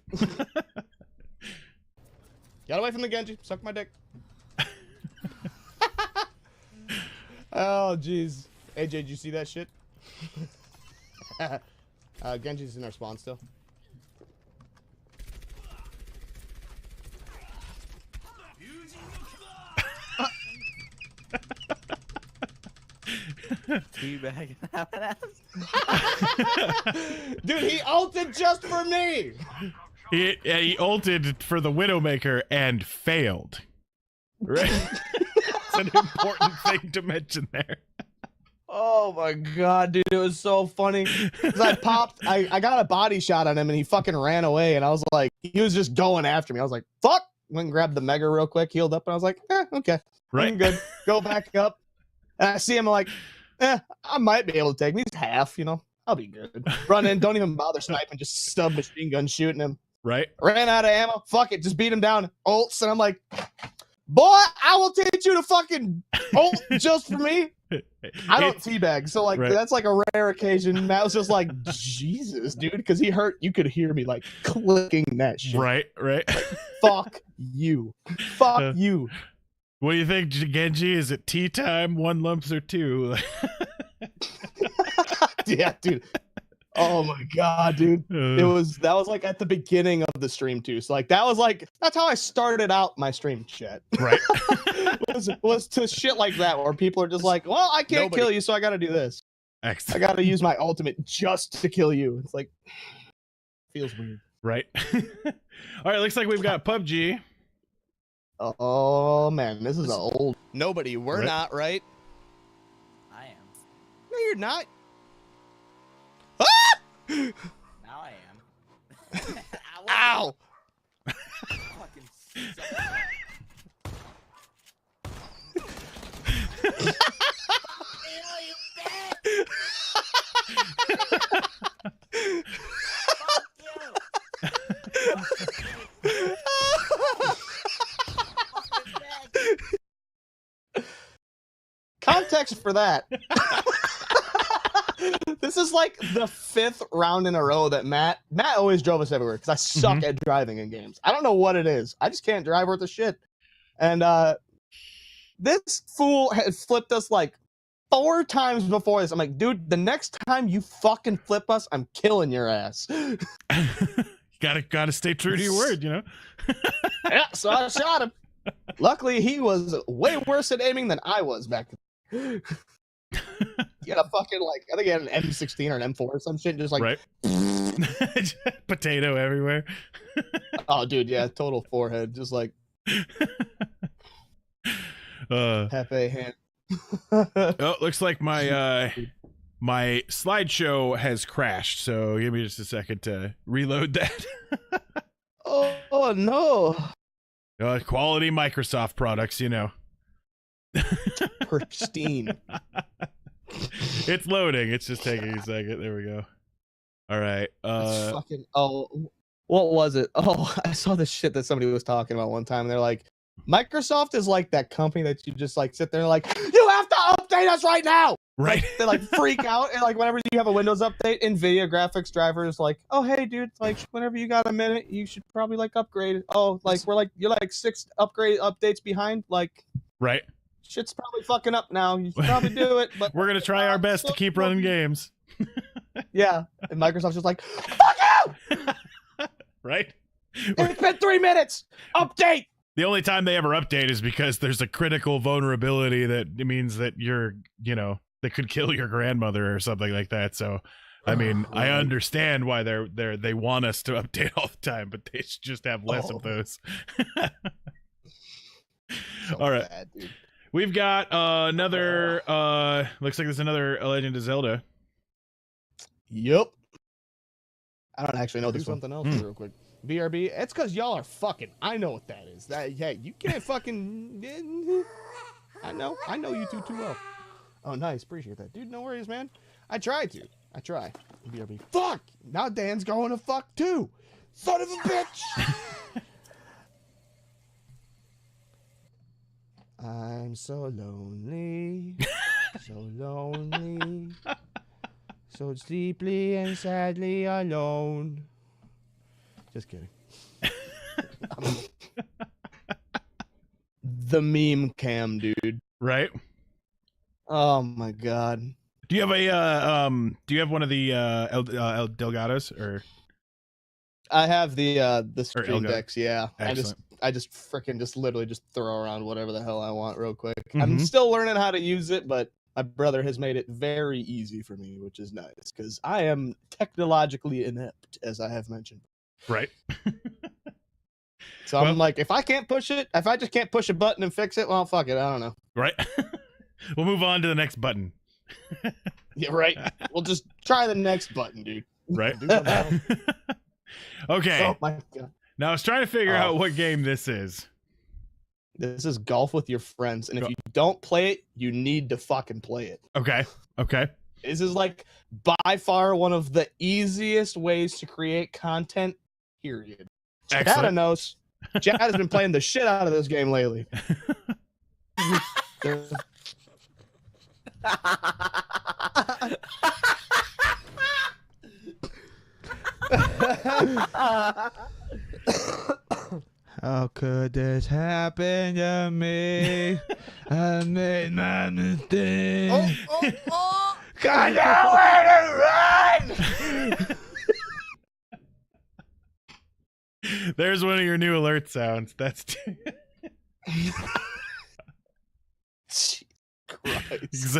Get away from the Genji. Suck my dick. Oh, jeez. AJ, did you see that shit? Genji's in our spawn still. Teabag. Dude, he ulted just for me. He ulted for the Widowmaker and failed. Right? It's an important thing to mention there. Oh my god, dude, it was so funny. 'Cause I got a body shot on him and he fucking ran away, and I was like, he was just going after me. I was like, fuck. Went and grabbed the mega real quick, healed up, and I was like, okay, Right. I'm good. Go back up. And I see him, I'm like, I might be able to take him. He's half, I'll be good. Run in, don't even bother sniping, just stub machine gun shooting him. Right. Ran out of ammo. Fuck it, just beat him down. Ults, and I'm like, boy, I will teach you to fucking ult just for me. I don't teabag, so like that's like a rare occasion. Matt was just like, Jesus, dude, because you could hear me like clicking that shit. Right. Like, fuck you. Fuck you. What do you think, Genji? Is it tea time, 1 lumps or 2? Yeah, dude. Oh my god, dude. That was like at the beginning of the stream too. So like that's how I started out my stream chat. Right. was to shit like that where people are just like, well, I can't kill you, so I gotta do this. Excellent. I gotta use my ultimate just to kill you. It's like feels weird. Right. All right, looks like we've got PUBG. Oh man, this is an old. Nobody, we're not, right? I am. No, you're not. Now I am. Ow! Fucking Context for that. This is like the 5th round in a row that Matt always drove us everywhere because I suck at driving in games. I don't know what it is. I just can't drive worth a shit. And this fool had flipped us like 4 times before this. I'm like, dude, the next time you fucking flip us, I'm killing your ass. Gotta stay true to your word, Yeah, so I shot him. Luckily, he was way worse at aiming than I was back then. He had a fucking, like, I think he had an M16 or an M4 or some shit, just like, right. Potato everywhere. Oh, dude, yeah, total forehead, just like, Hefe hand. Oh, looks like my slideshow has crashed, so give me just a second to reload that. Oh no. Quality Microsoft products, Pristine. It's loading. It's just taking a second. There we go. All right. What was it? Oh, I saw this shit that somebody was talking about one time. And they're like, Microsoft is like that company that you just like sit there and like, you have to update us right now. Right. They like freak out, and like whenever you have a Windows update, NVIDIA graphics drivers like, oh hey dude, like whenever you got a minute, you should probably like upgrade. Oh, like you're like 6 upgrade updates behind. Like, right. Shit's probably fucking up now. You should probably do it, but we're gonna try our best to keep running games. Yeah, and Microsoft's just like, fuck you. Right. It's been 3 minutes. Update. The only time they ever update is because there's a critical vulnerability that means that you're, that could kill your grandmother or something like that. So I mean, I understand why they want us to update all the time, but they should just have less of those. So all right. bad, dude. We've got another looks like there's another Legend of Zelda. Yep. I don't actually know. Do This one. something else real quick. BRB. It's because y'all are fucking. I know what that is. That you can't fucking. I know you two too well. Oh, nice. Appreciate that, dude. No worries, man. I try. BRB. Fuck. Now Dan's going to fuck too. Son of a bitch. I'm so lonely, so lonely, so deeply and sadly alone. Just kidding. The meme cam, dude. Right? Oh my god. Do you have a do you have one of the El Delgados or? I have the Stream Elgato. Decks, yeah. Excellent. I just freaking literally just throw around whatever the hell I want real quick. Mhm. I'm still learning how to use it, but my brother has made it very easy for me, which is nice because I am technologically inept, as I have mentioned. Right. So I'm like, if I just can't push a button and fix it, well, fuck it. I don't know. Right. We'll move on to the next button. Yeah, right. We'll just try the next button, dude. Right. Do something else. Okay. Oh my god. Now I was trying to figure out what game this is. This is golf with your friends, and if you don't play it, you need to fucking play it. Okay. This is like by far one of the easiest ways to create content, period. Chad Excellent. knows. Chad has been playing the shit out of this game lately. How could this happen to me? I made my mistake. Got nowhere to run! There's one of your new alert sounds. That's Jesus Christ.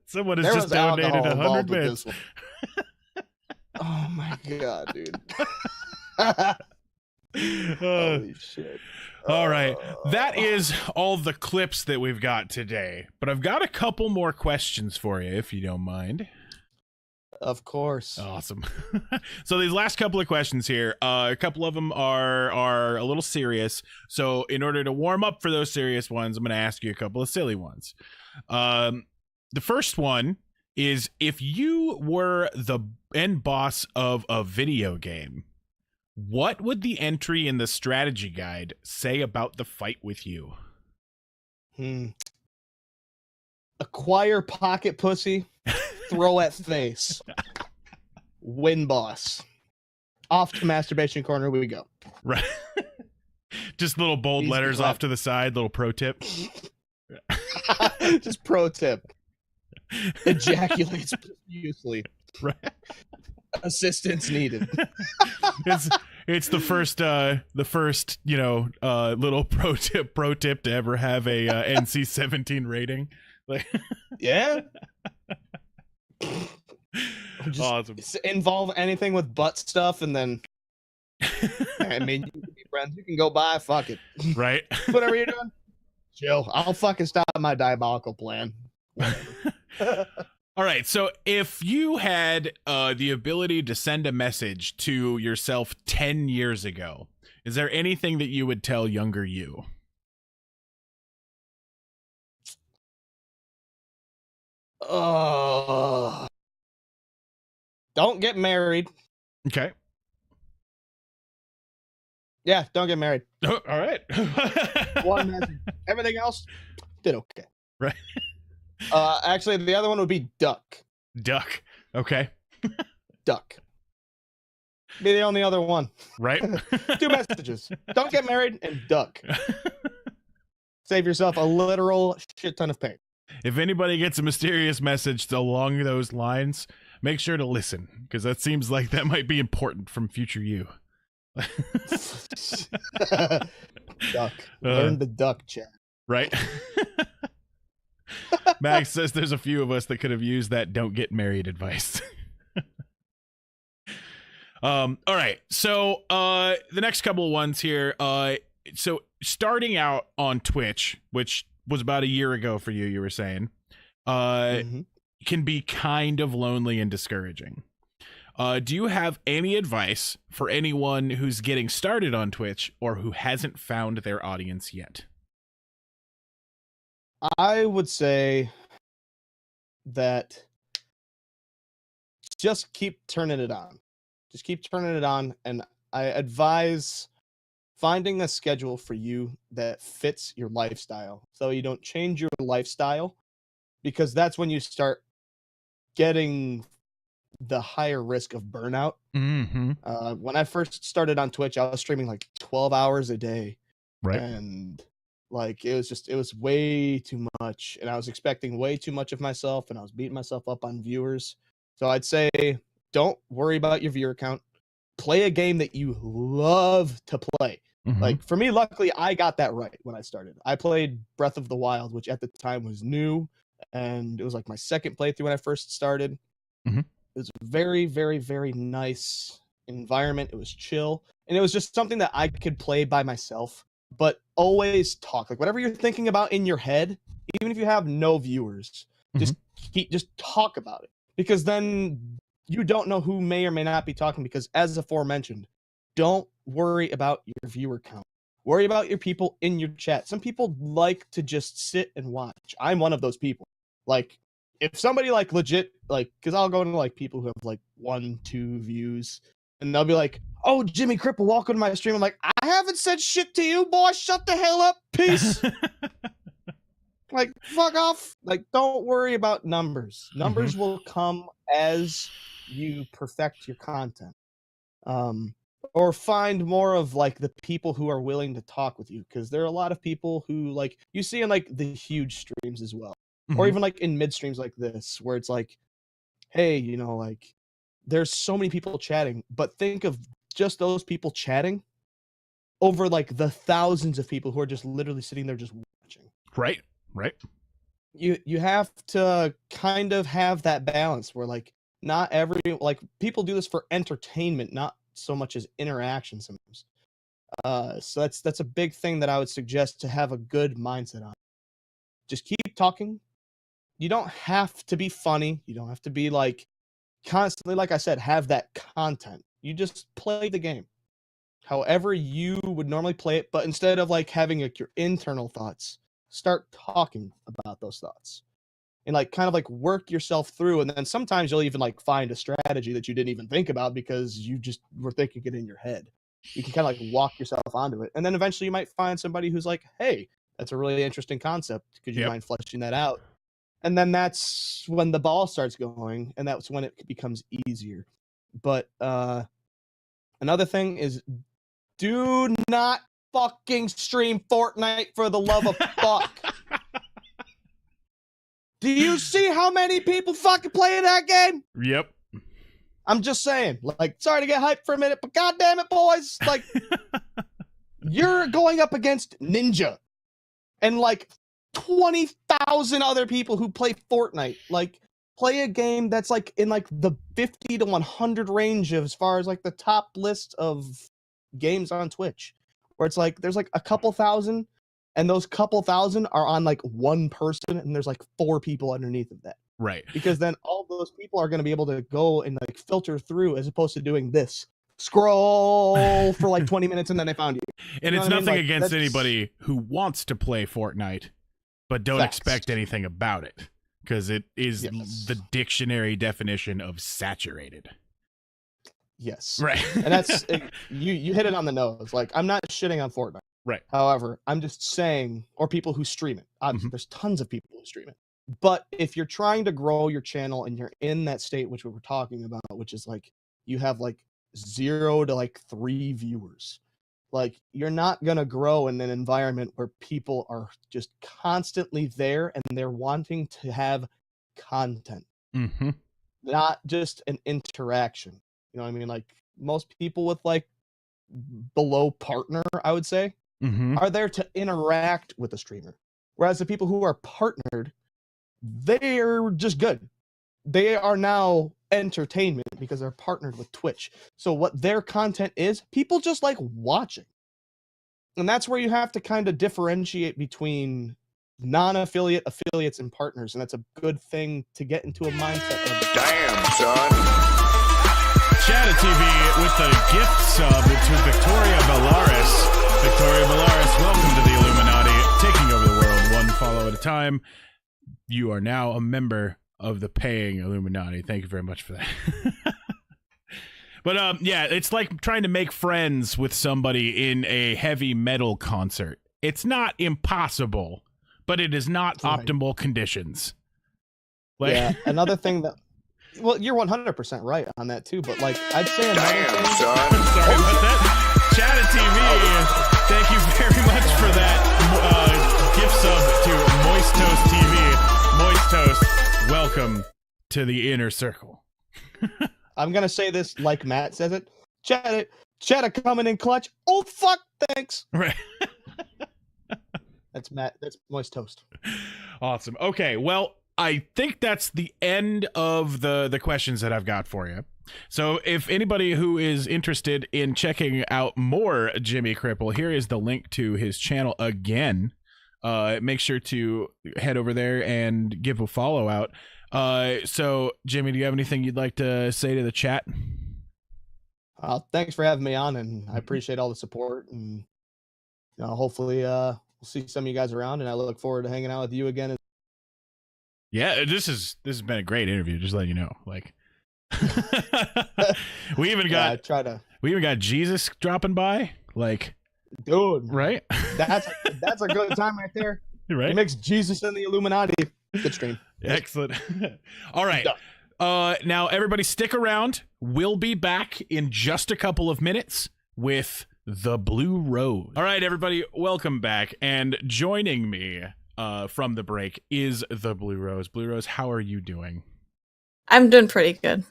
Someone has There just was alcohol donated 100 involved with bits. this one. Oh my god, dude. Holy shit. All right. That is all the clips that we've got today. But I've got a couple more questions for you, if you don't mind. Of course. Awesome. So these last couple of questions here, a couple of them are a little serious. So in order to warm up for those serious ones, I'm going to ask you a couple of silly ones. The first one is, if you were the end boss of a video game, what would the entry in the strategy guide say about the fight with you? Acquire pocket pussy, throw at face. Win boss. Off to masturbation corner we go. Right. Just little bold Easy letters clap. off to the side, little pro tip. Just pro tip. Ejaculates profusely. Right. Assistance needed. It's the first little pro tip to ever have a NC-17 rating. Like, Yeah. Just awesome. involve anything with butt stuff, and then I mean, you can be friends. You can go by. Fuck it. Right. Whatever you're doing, chill. I'll fucking stop my diabolical plan. All right. So if you had the ability to send a message to yourself 10 years ago, is there anything that you would tell younger you? Don't get married. Okay. Yeah, don't get married. Oh, all right. One message. Everything else did okay. Right. Actually, the other one would be duck. Duck. Okay. Duck. Be the only other one. Right. 2 messages. Don't get married and duck. Save yourself a literal shit ton of pain. If anybody gets a mysterious message along those lines, make sure to listen, because that seems like that might be important from future you. Duck. Learn the duck, chat. Right. Max says there's a few of us that could have used that don't get married advice. All right. So the next couple of ones here. So starting out on Twitch, which was about a year ago for you, you were saying, can be kind of lonely and discouraging. Do you have any advice for anyone who's getting started on Twitch or who hasn't found their audience yet? I would say that just keep turning it on. Just keep turning it on, and I advise finding a schedule for you that fits your lifestyle so you don't change your lifestyle, because that's when you start getting the higher risk of burnout. When I first started on Twitch, I was streaming like 12 hours a day. Right. And like it was way too much, and I was expecting way too much of myself, and I was beating myself up on viewers. So I'd say don't worry about your viewer count. Play a game that you love to play. Like for me, luckily, I got that right when I started. I played Breath of the Wild, which at the time was new, and it was like my second playthrough when I first started. It was a very, very, very nice environment. It was chill, and it was just something that I could play by myself, but always talk. Like whatever you're thinking about in your head, even if you have no viewers, just talk about it, because then you don't know who may or may not be talking. Because as aforementioned, don't worry about your viewer count. Worry about your people in your chat. Some people like to just sit and watch. I'm one of those people. Like, if somebody like legit, like, because I'll go into like people who have like 1-2 views, and they'll be like, "Oh, Jimmy Cripple, welcome to my stream." I'm like, I haven't said shit to you, boy. Shut the hell up. Peace. Like, fuck off. Like, don't worry about numbers. Numbers will come as you perfect your content. Or find more of like the people who are willing to talk with you, because there are a lot of people who like you see in like the huge streams as well, or even like in mid streams like this, where it's like, hey, you know, like there's so many people chatting, but think of just those people chatting over like the thousands of people who are just literally sitting there just watching. Right. You have to kind of have that balance where like not every, like people do this for entertainment, not so much as interaction sometimes. So that's a big thing that I would suggest to have a good mindset on. Just keep talking. You don't have to be funny. You don't have to be like constantly, like I said, have that content. You just play the game however you would normally play it, but instead of like having like your internal thoughts, start talking about those thoughts. And like kind of like work yourself through, and then sometimes you'll even like find a strategy that you didn't even think about because you just were thinking it in your head. You can kind of like walk yourself onto it, and then eventually you might find somebody who's like, "Hey, that's a really interesting concept. Could you mind fleshing that out?" And then that's when the ball starts going, and that's when it becomes easier. But another thing is, do not fucking stream Fortnite for the love of fuck. Do you see how many people fucking play that game? Yep. I'm just saying, like, sorry to get hyped for a minute, but goddamn it, boys, like, you're going up against Ninja and like 20,000 other people who play Fortnite. Like, play a game that's like in like the 50 to 100 range as far as like the top list of games on Twitch, where it's like there's like a couple thousand, and those couple thousand are on like one person, and there's like 4 people underneath of that. Right. Because then all those people are going to be able to go and like filter through, as opposed to doing this scroll for like 20 minutes and then they found you. And You know it's what I mean? nothing Like, against that's anybody who wants to play Fortnite, but don't Facts. expect anything about it, because it is Yes. the dictionary definition of saturated. Yes. Right. And that's you hit it on the nose. Like, I'm not shitting on Fortnite. Right. However, I'm just saying, or people who stream it. Obviously, there's tons of people who stream it. But if you're trying to grow your channel and you're in that state, which we were talking about, which is like you have like 0 to like 3 viewers, like you're not gonna grow in an environment where people are just constantly there and they're wanting to have content, not just an interaction. You know what I mean? Like most people with like below partner, I would say, are there to interact with the streamer. Whereas the people who are partnered, they're just good. They are now entertainment because they're partnered with Twitch. So what their content is, people just like watching. And that's where you have to kind of differentiate between non-affiliate, affiliates, and partners. And that's a good thing to get into a mindset of. Damn, son. Chatta TV with the gift sub to Victoria Bellaris. Victoria Bellaris, welcome to the Illuminati, taking over the world one follow at a time. You are now a member of the paying Illuminati. Thank you very much for that. But yeah, it's like trying to make friends with somebody in a heavy metal concert. It's not impossible, but it is not optimal conditions. Like, yeah, another thing that, well, you're 100% right on that too, but like, I'd say another thing. Sorry about that. Chatta TV, thank you very much for that gift sub to Moist Toast TV. Moist Toast, welcome to the inner circle. I'm gonna say this like Matt says it. Chatta coming in clutch. Oh fuck, thanks. Right. That's Matt. That's Moist Toast. Awesome. Okay, well, I think that's the end of the questions that I've got for you. So if anybody who is interested in checking out more Jimmy Cripple, here is the link to his channel again. Make sure to head over there and give a follow out. So Jimmy, do you have anything you'd like to say to the chat? Thanks for having me on, and I appreciate all the support, and hopefully we'll see some of you guys around, and I look forward to hanging out with you again. Yeah, this has been a great interview, just letting you know. Like we even got Jesus dropping by, like, dude, right? That's a good time right there. Right? It makes Jesus and the Illuminati. Good stream. Excellent. All right. Now everybody stick around. We'll be back in just a couple of minutes with the Blue Rose. All right, everybody, welcome back. And joining me from the break is the Blue Rose. Blue Rose, how are you doing? I'm doing pretty good.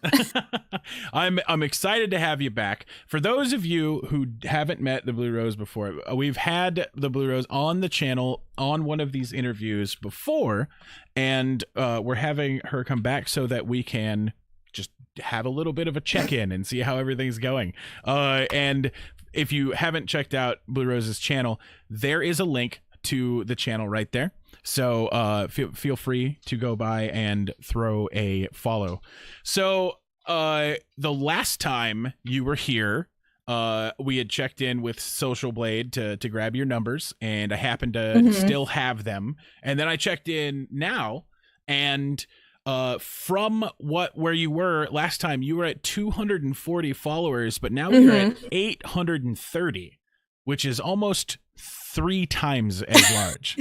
I'm excited to have you back. For those of you who haven't met the Blue Rose before, we've had the Blue Rose on the channel on one of these interviews before, and we're having her come back so that we can just have a little bit of a check-in and see how everything's going. And if you haven't checked out Blue Rose's channel, there is a link to the channel right there. So feel free to go by and throw a follow. So the last time you were here, we had checked in with Social Blade to grab your numbers, and I happen to still have them. And then I checked in now, and from where you were last time, you were at 240 followers, but now you're at 830, which is almost 3 times as large.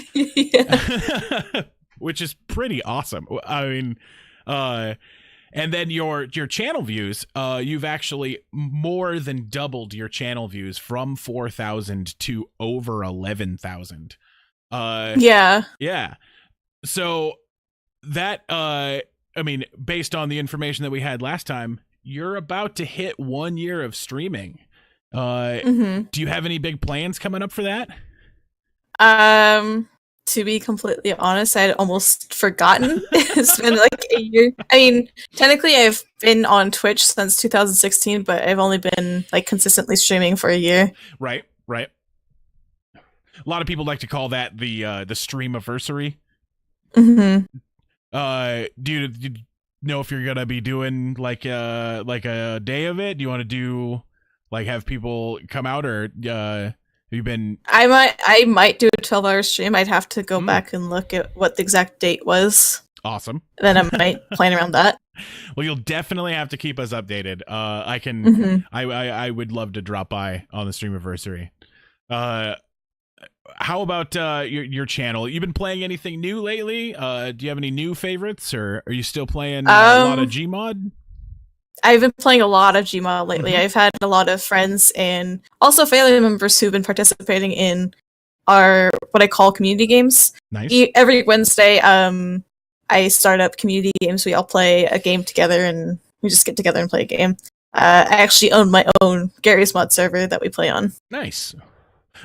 Which is pretty awesome. I mean, and then your channel views, you've actually more than doubled your channel views from 4,000 to over 11,000. Yeah. So that I mean, based on the information that we had last time, you're about to hit 1 year of streaming. Do you have any big plans coming up for that? To be completely honest, I'd almost forgotten. It's been like a year. I mean, technically I've been on Twitch since 2016, but I've only been like consistently streaming for a year. Right. A lot of people like to call that the streamiversary. Mm-hmm. Do you know if you're gonna be doing like a day of it? Do you want to do like have people come out, or you've been? I might do a 12-hour stream. I'd have to go back and look at what the exact date was. Awesome. Then I might plan around that. Well, you'll definitely have to keep us updated. I can. I would love to drop by on the streamiversary. How about your channel? You've been playing anything new lately? Do you have any new favorites, or are you still playing a lot of Gmod? I've been playing a lot of Gmod lately. I've had a lot of friends and also family members who've been participating in our what I call community games. Nice. Every Wednesday, I start up community games. We all play a game together, and we just get together and play a game. I actually own my own Gary's Mod server that we play on. Nice.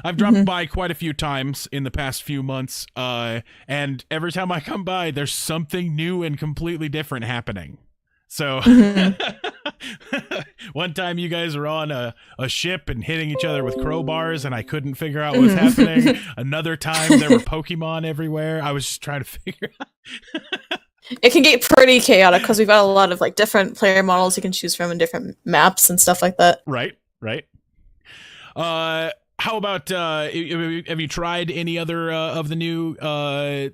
I've dropped by quite a few times in the past few months, and every time I come by, there's something new and completely different happening. So one time you guys were on a ship and hitting each other with crowbars, and I couldn't figure out what was happening. Another time there were Pokemon everywhere. I was just trying to figure out. It can get pretty chaotic because we've got a lot of like different player models you can choose from and different maps and stuff like that. Right. How about have you tried any other of the new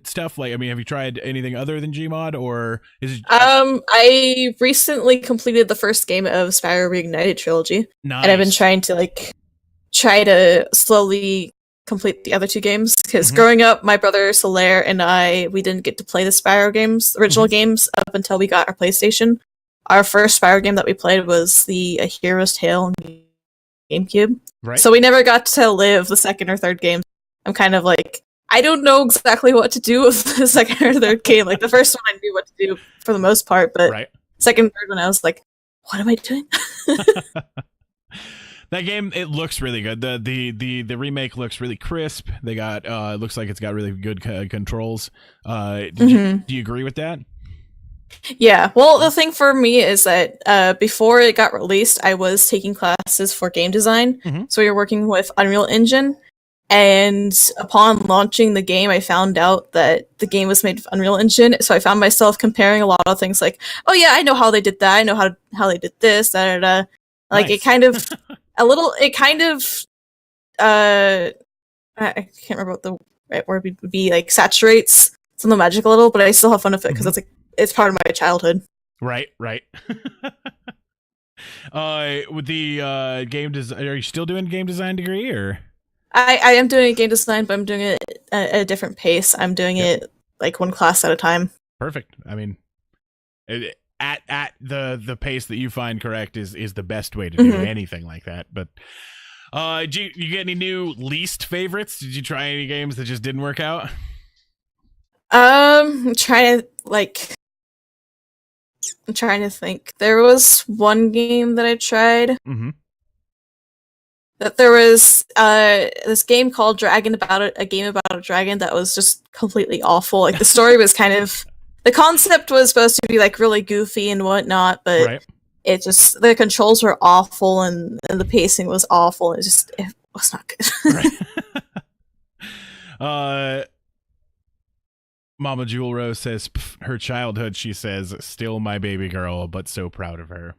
stuff? Like, I mean, have you tried anything other than Gmod, or is it? I recently completed the first game of Spyro Reignited trilogy, Nice. and I've been trying to try to slowly complete the other two games because growing up, my brother Solaire and we didn't get to play the Spyro games, original games, up until we got our PlayStation. Our first Spyro game that we played was the A Hero's Tale on GameCube. Right. So we never got to live the second or third game. I'm kind of like, I don't know exactly what to do with the second or third game. Like the first one I knew what to do for the most part, but second and third one I was like, what am I doing? That game, it looks really good. The remake looks really crisp. They got it looks like it's got really good controls. Do you agree with that? Yeah, well, the thing for me is that before it got released, I was taking classes for game design. So we were working with Unreal Engine, and upon launching the game, I found out that the game was made with Unreal Engine. So I found myself comparing a lot of things like, oh yeah, I know how they did that. I know how they did this, da da da. Like it kind of I can't remember what the right word would be, like saturates some of the magic a little, but I still have fun with it because it's part of my childhood. Right. With the game design, are you still doing game design degree, or? I am doing game design, but I'm doing it at a different pace. I'm doing it like one class at a time. Perfect. I mean, at the pace that you find correct is the best way to do anything like that. But did you get any new least favorites? Did you try any games that just didn't work out? I'm trying to think. There was one game that I tried. That there was this game called a game about a dragon that was just completely awful. Like the story was the concept was supposed to be like really goofy and whatnot, but the controls were awful and the pacing was awful. It was not good. Mama Jewel Rose says her childhood, she says, still my baby girl, but so proud of her.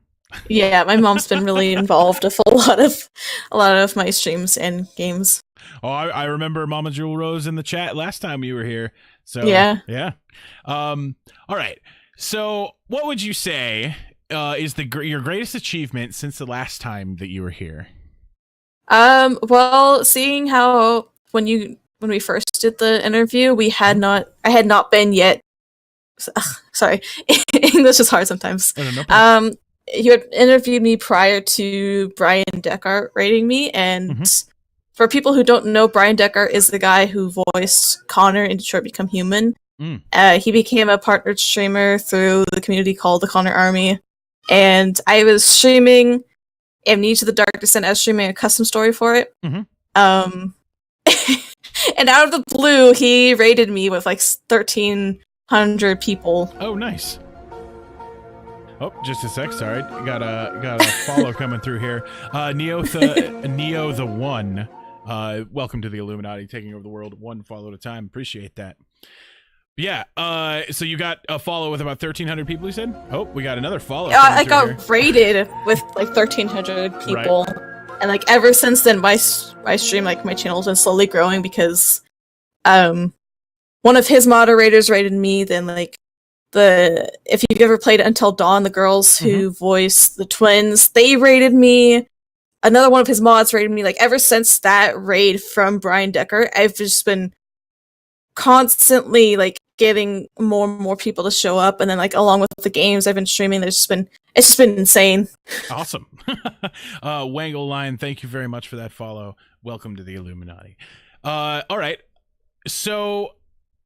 Yeah, my mom's been really involved with a lot of my streams and games. Oh, I remember Mama Jewel Rose in the chat last time you were here. So yeah. All right. So what would you say is your greatest achievement since the last time that you were here? Well, seeing how when we first did the interview, I had not been yet. Sorry, English is hard sometimes. No you had interviewed me prior to Brian Deckard rating me, and for people who don't know, Brian Deckard is the guy who voiced Connor in Detroit Become Human. He became a partnered streamer through the community called the Connor Army, and I was streaming Amnesia: The Dark Descent. I was streaming a custom story for it. And out of the blue, he rated me with like 1,300 people. Oh, nice. Oh, just a sec. Sorry, got a follow coming through here. Neo the One. Welcome to the Illuminati, taking over the world one follow at a time. Appreciate that. Yeah. So you got a follow with about 1,300 people. You said. Oh, we got another follow. I got rated with like 1,300 people, and like ever since then, my stream, like my channel's been slowly growing because, one of his moderators rated me. Then like. If you've ever played Until Dawn, the girls who voice the twins, they rated me. Another one of his mods rated me. Like ever since that raid from Brian Deckard, I've just been constantly like getting more and more people to show up, and then like along with the games I've been streaming, it's just been insane. Awesome. Wangle Line, thank you very much for that follow. Welcome to the Illuminati. All right. So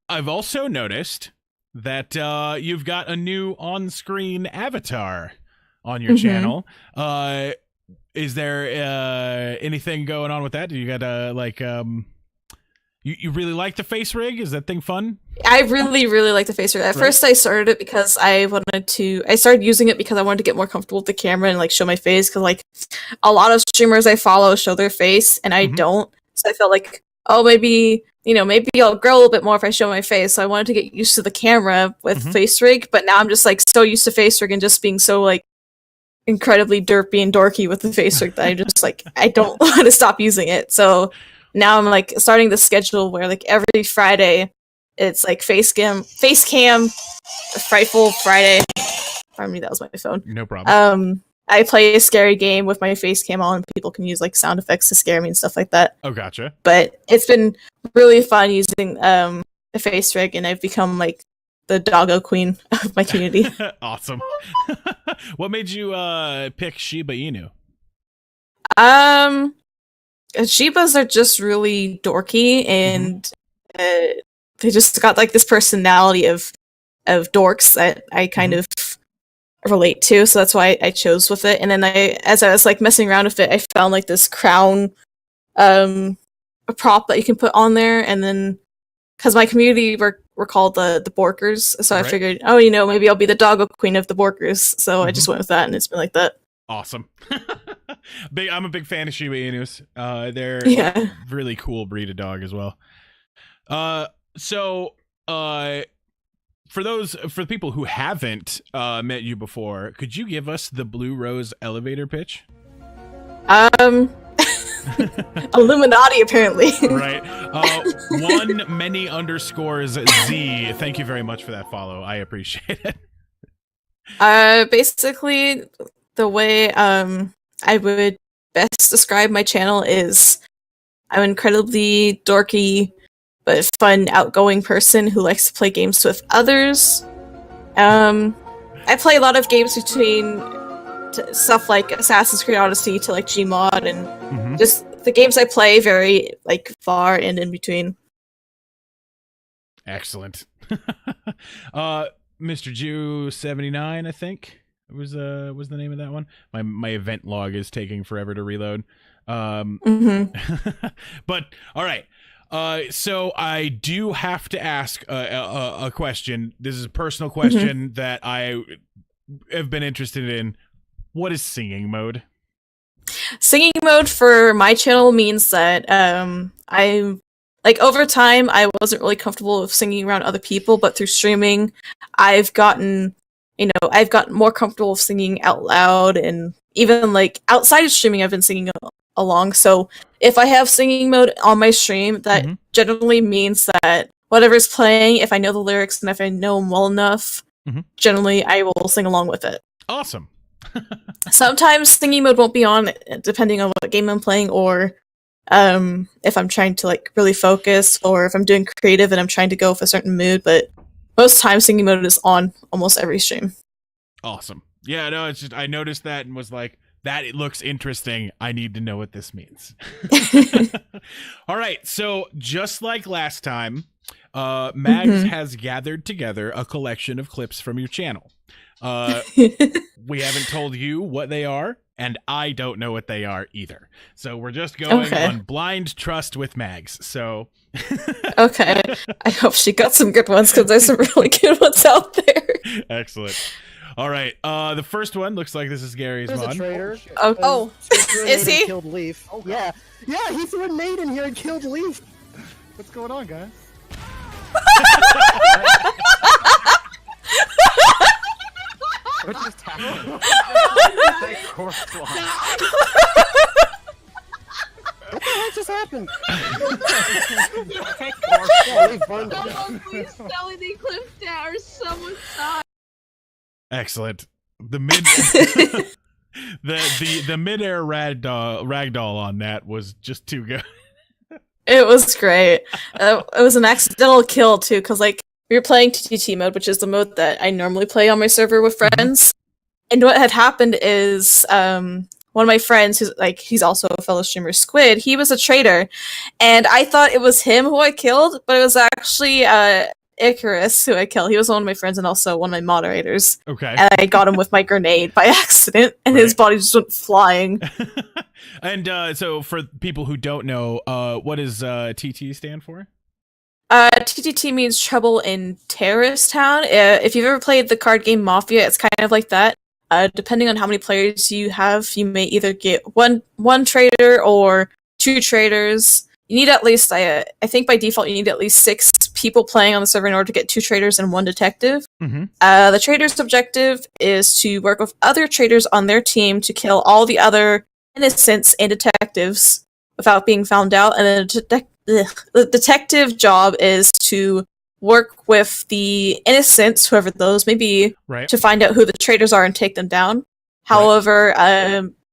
I've also noticed that you've got a new on-screen avatar on your channel. Is there anything going on with that? Do you got You really like the face rig? Is that thing fun? I really, really like the face rig. At first, I started it because I started using it because I wanted to get more comfortable with the camera and like show my face. Because like a lot of streamers I follow show their face, and I don't. So I felt like, oh, maybe I'll grow a little bit more if I show my face. So I wanted to get used to the camera with face rig. But now I'm just like so used to face rig and just being so like incredibly derpy and dorky with the face rig that I just like I don't want to stop using it. So now I'm like starting the schedule where like every Friday it's like face cam Frightful Friday. Pardon me, that was my phone. No problem. I play a scary game with my face cam on, and people can use like sound effects to scare me and stuff like that. Oh, gotcha. But it's been really fun using the face rig, and I've become like the doggo queen of my community. Awesome. What made you pick Shiba Inu? Shibas are just really dorky, and they just got like this personality of dorks that I kind of relate to, so that's why I chose with it. And then as I was like messing around with it, I found like this crown a prop that you can put on there, and then because my community were called the Borkers, so I figured, maybe I'll be the doggo queen of the Borkers, so I just went with that, and it's been like that. Awesome. I'm a big fan of Shiba Inus. They're a really cool breed of dog as well. So for the people who haven't met you before, could you give us the Blue Rose elevator pitch? Illuminati, apparently. Right. One many underscores Z. Thank you very much for that follow. I appreciate it. Basically, the way I would best describe my channel is I'm an incredibly dorky but fun, outgoing person who likes to play games with others. I play a lot of games between stuff like Assassin's Creed Odyssey to like Gmod, and just the games I play vary like far and in between. Excellent. Mr. Jew 79, I think was the name of that one. My event log is taking forever to reload. But all right. So I do have to ask a question. This is a personal question that I have been interested in. What is singing mode? Singing mode for my channel means that I like over time I wasn't really comfortable with singing around other people, but through streaming I've gotten more comfortable with singing out loud, and even like outside of streaming I've been singing along. So if I have singing mode on my stream, that generally means that whatever's playing, if I know the lyrics and if I know them well enough, generally I will sing along with it. Awesome. Sometimes singing mode won't be on, depending on what game I'm playing, or if I'm trying to like really focus, or if I'm doing creative and I'm trying to go with a certain mood. But most times singing mode is on almost every stream. Awesome. Yeah, no, it's just I noticed that and was like, that it looks interesting. I need to know what this means. All right, so just like last time, Mags has gathered together a collection of clips from your channel. We haven't told you what they are, and I don't know what they are either. So we're just going on blind trust with Mags. So okay, I hope she got some good ones, because there's some really good ones out there. Excellent. All right, the first one looks like this is Gary's There's mod. a traitor. Oh, is he? Killed Leaf. Oh, yeah. Yeah, he threw a nade in here and killed Leaf. What's going on, guys? What just happened? That corpse lost. What the heck just happened? Leaf burned up. Please tell me the clips down or someone saw. Excellent. The mid-air ragdoll on that was just too good. It was great. It was an accidental kill too, because like we were playing TTT mode, which is the mode that I normally play on my server with friends. And what had happened is one of my friends, he's also a fellow streamer, Squid, he was a traitor, and I thought it was him who I killed, but it was actually Icarus, who I killed. He was one of my friends and also one of my moderators. Okay. And I got him with my grenade by accident, and his body just went flying. And so for people who don't know, what does TT stand for? TTT means Trouble in Terrorist Town. If you've ever played the card game Mafia, it's kind of like that. Depending on how many players you have, you may either get one trader or 2 traders. You need at least, I think by default, you need at least 6 people playing on the server in order to get 2 traders and 1 detective. Mm-hmm. The trader's objective is to work with other traders on their team to kill all the other innocents and detectives without being found out, and then the detective job is to work with the innocents, whoever those may be, to find out who the traitors are and take them down. However,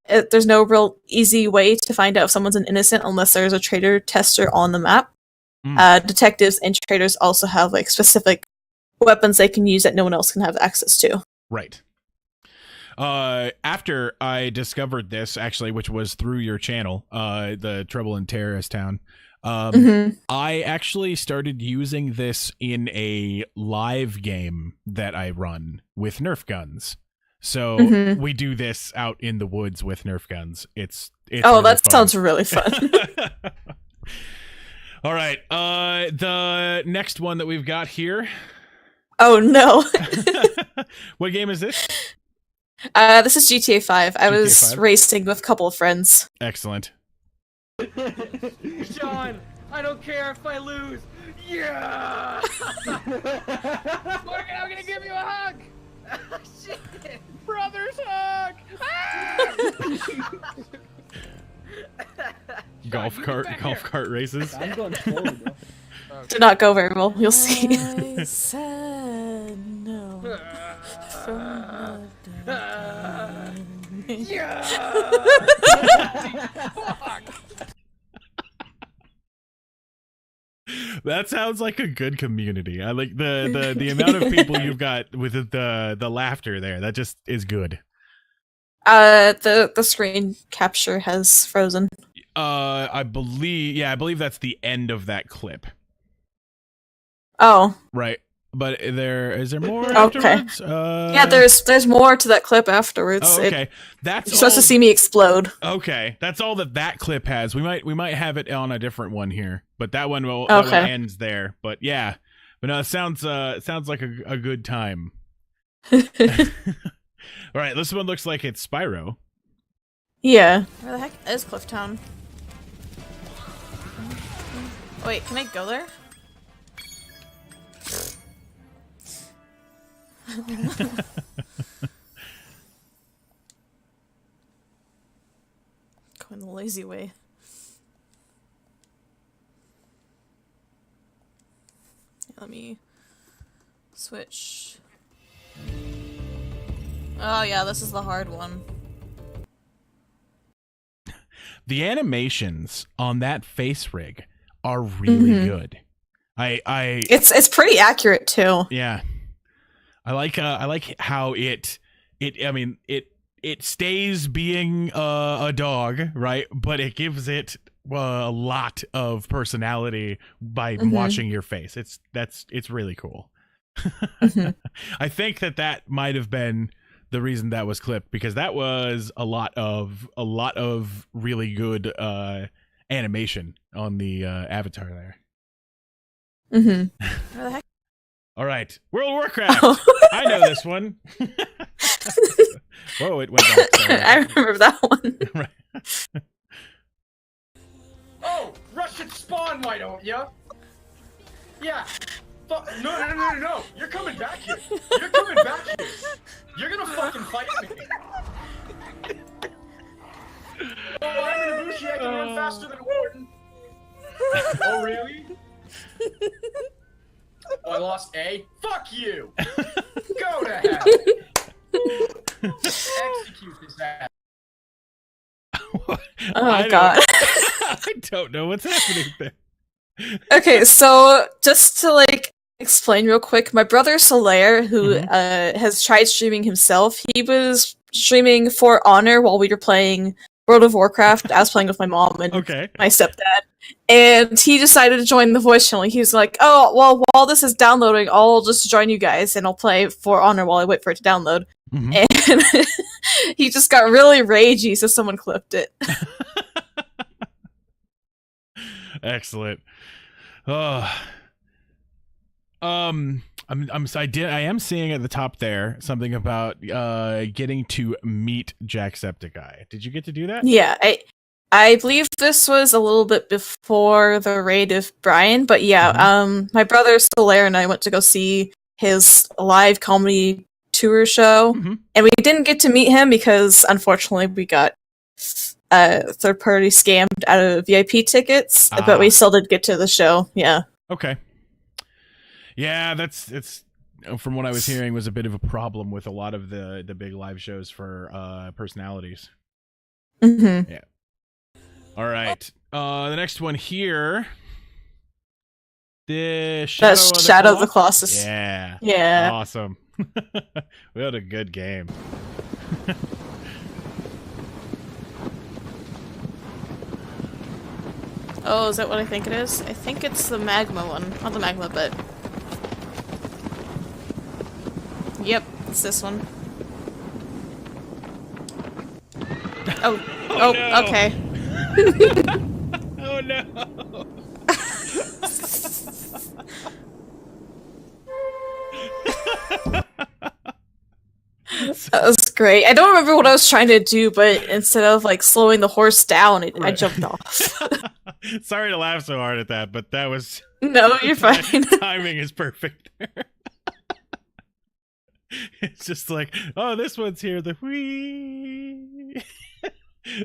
there's no real easy way to find out if someone's an innocent unless there's a traitor tester on the map. Detectives and traitors also have like specific weapons they can use that no one else can have access to. Right. After I discovered this, actually, which was through your channel, the Trouble in Terrorist Town, I actually started using this in a live game that I run with Nerf guns. So we do this out in the woods with Nerf guns. It's really that fun. sounds really fun. All right. The next one that we've got here. Oh no. What game is this? This is GTA 5. I was 5? racing with a couple of friends. Excellent. Sean, I don't care if I lose. Yeah! Morgan, I'm gonna give you a hug! Shit! Brothers hug! Golf cart races. I'm going slowly, bro. Did not go very well. You'll see. I said no. That sounds like a good community. I like the amount of people you've got with the laughter there. That just is good. The screen capture has frozen. I believe that's the end of that clip. Oh. Right. But is there more Okay. afterwards? Yeah, there's more to that clip afterwards. Oh, okay. That's you're supposed to see me explode. Okay. That's all that clip has. We might have it on a different one here, but that one ends there. But yeah. But no, it sounds like a good time. All right, this one looks like it's Spyro. Yeah. Where the heck is Clifftown? Wait, can I go there? Going the lazy way. Let me switch. Oh yeah, this is the hard one. The animations on that face rig are really good. It's pretty accurate too. Yeah. I like how it stays being a dog, right? But it gives it a lot of personality by watching your face. It's really cool. I think that might have been the reason that was clipped, because that was a lot of really good animation on the avatar there. Where the heck? All right, World of Warcraft. I know this one. Whoa, it went back. Sorry. I remember that one. Right. Oh, rush and spawn, why don't ya? Yeah. No. You're coming back here. You're coming back here. You're gonna fucking fight me. Oh, I'm an Ibushi. I can run faster than Warden. Oh, really? Oh, I lost A? Fuck you! Go to hell! Execute his ass. Oh god. I don't know what's happening there. Okay, so just to explain real quick, my brother Solaire, who has tried streaming himself, he was streaming For Honor while we were playing World of Warcraft. I was playing with my mom and my stepdad, and he decided to join the voice channel. He was like, "Oh, well, while this is downloading, I'll just join you guys and I'll play For Honor while I wait for it to download." And he just got really ragey, so someone clipped it. Excellent. I am seeing at the top there something about getting to meet Jacksepticeye. Did you get to do that? Yeah, I believe this was a little bit before the raid of Brian, but yeah, my brother Solaire and I went to go see his live comedy tour show, and we didn't get to meet him because unfortunately we got third party scammed out of VIP tickets, but we still did get to the show. Yeah. Okay. Yeah, it's from what I was hearing was a bit of a problem with a lot of the big live shows for personalities. Yeah. All right. The next one here. The Shadow of the Colossus. Yeah. Yeah. Awesome. What a good game. Oh, is that what I think it is? I think it's the magma one. Not the magma, but... Yep, it's this one. Oh, no. Okay. Oh no. That was great. I don't remember what I was trying to do, but instead of like slowing the horse down, I jumped off. Sorry to laugh so hard at that, but that was... No, you're fine. Timing is perfect there. It's just like, oh, this one's here. The whee.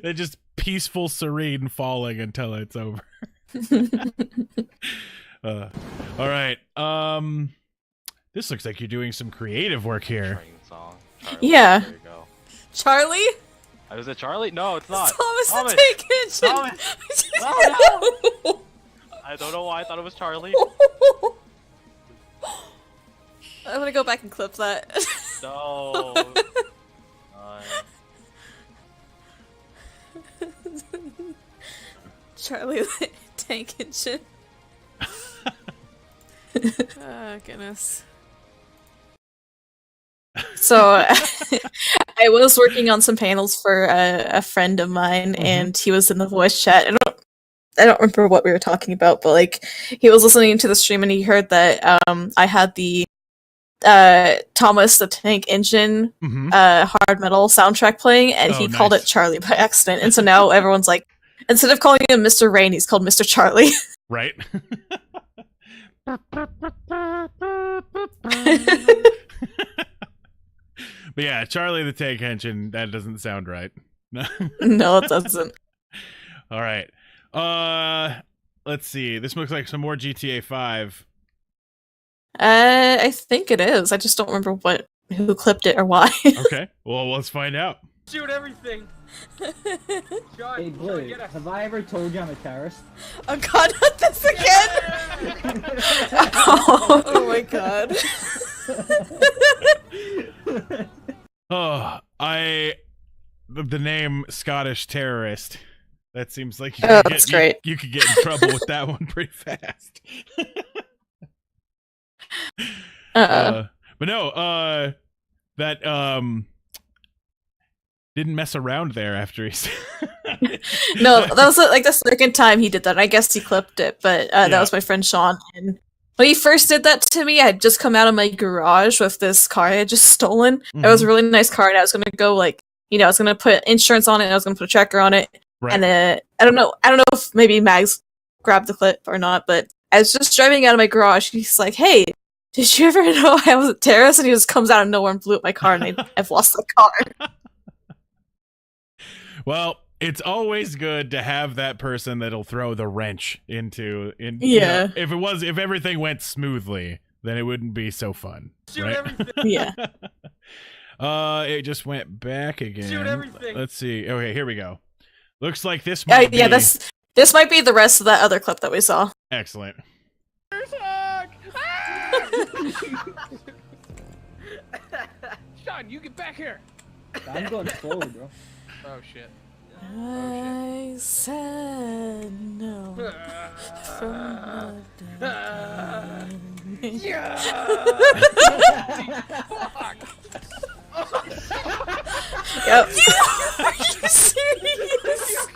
They're just peaceful, serene falling until it's over. All right. This looks like you're doing some creative work here. Song. Yeah. There you go. Charlie? Was it Charlie? No, it's not. Thomas the Tank Engine! Oh, no. I don't know why I thought it was Charlie. I'm gonna go back and clip that. No. Charlie the Tank Engine. Oh, goodness. So, I was working on some panels for a friend of mine, and he was in the voice chat. I don't remember what we were talking about, but like he was listening to the stream and he heard that I had the Thomas the Tank Engine hard metal soundtrack playing, and he called it Charlie by accident. And so now everyone's like, instead of calling him Mr. Rain, he's called Mr. Charlie. Right. But yeah, Charlie the Tank Engine, that doesn't sound right. No, it doesn't. All right. Let's see. This looks like some more GTA 5. I think it is. I just don't remember who clipped it or why. Okay. Well, let's find out. Shoot everything. John, Hey, Blue, have I ever told you I'm a terrorist? Oh god, not this again! Oh my god. Oh, the name Scottish terrorist. That seems like you could that's great. You could get in trouble with that one pretty fast. But no, that didn't mess around there after he said. No, that was like the second time he did that. I guess he clipped it, but that was my friend Sean. And when he first did that to me, I had just come out of my garage with this car I had just stolen. It was a really nice car, and I was gonna go I was gonna put insurance on it, and I was gonna put a tracker on it. Right. And I don't know if maybe Mags grabbed the clip or not, but I was just driving out of my garage. He's like, "Hey, did you ever know I was a terrorist?" And he just comes out of nowhere and blew up my car, and I've lost the car. Well, it's always good to have that person that'll throw the wrench into. Yeah. If everything went smoothly, then it wouldn't be so fun. Shoot right? everything. Yeah. It just went back again. Shoot everything. Let's see. Okay, here we go. Looks like this might be... Yeah, this might be the rest of that other clip that we saw. Excellent. Sean, you get back here. I'm going slowly, bro. Oh shit. I said no. From the Yep. Are you serious?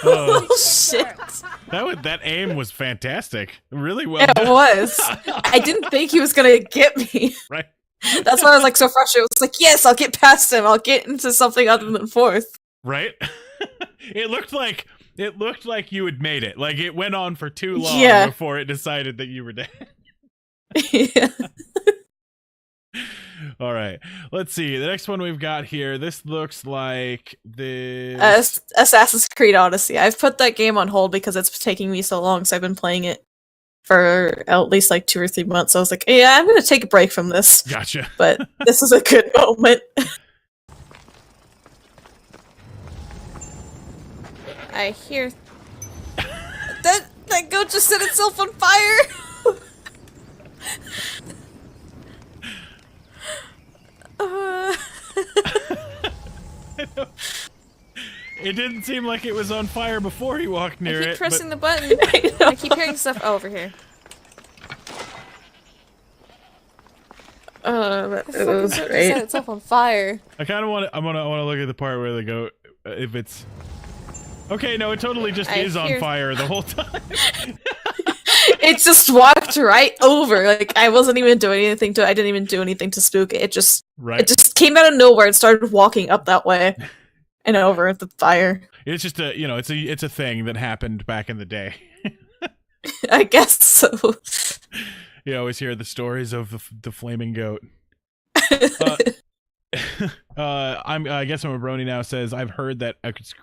Oh, Shit. that aim was fantastic. Really well It done. was. I didn't think he was gonna get me. Right. That's why I was like so frustrated. I was like, yes, I'll get past him. I'll get into something other than fourth. Right? It looked like you had made it. Like it went on for too long Yeah. before it decided that you were dead. Yeah. All right. Let's see. The next one we've got here. This looks like the Assassin's Creed Odyssey. I've put that game on hold because it's taking me so long, so I've been playing it for at least like 2 or 3 months. So I was like, yeah, I'm gonna take a break from this. Gotcha. But this is a good moment. I hear that goat just set itself on fire. It didn't seem like it was on fire before he walked near I keep it. pressing but... the button. I keep hearing stuff over here. That The was fucking great. set itself on fire. I kind of want to. I want to look at the part where they go. If it's okay, no, it totally just is on fire the whole time. It just walked right over. Like I wasn't even doing anything to it. I didn't even do anything to spook it. It just came out of nowhere and started walking up that way and over the fire. It's just a it's a thing that happened back in the day. I guess so. You always hear the stories of the flaming goat. I guess I'm a brony now. Says I've heard that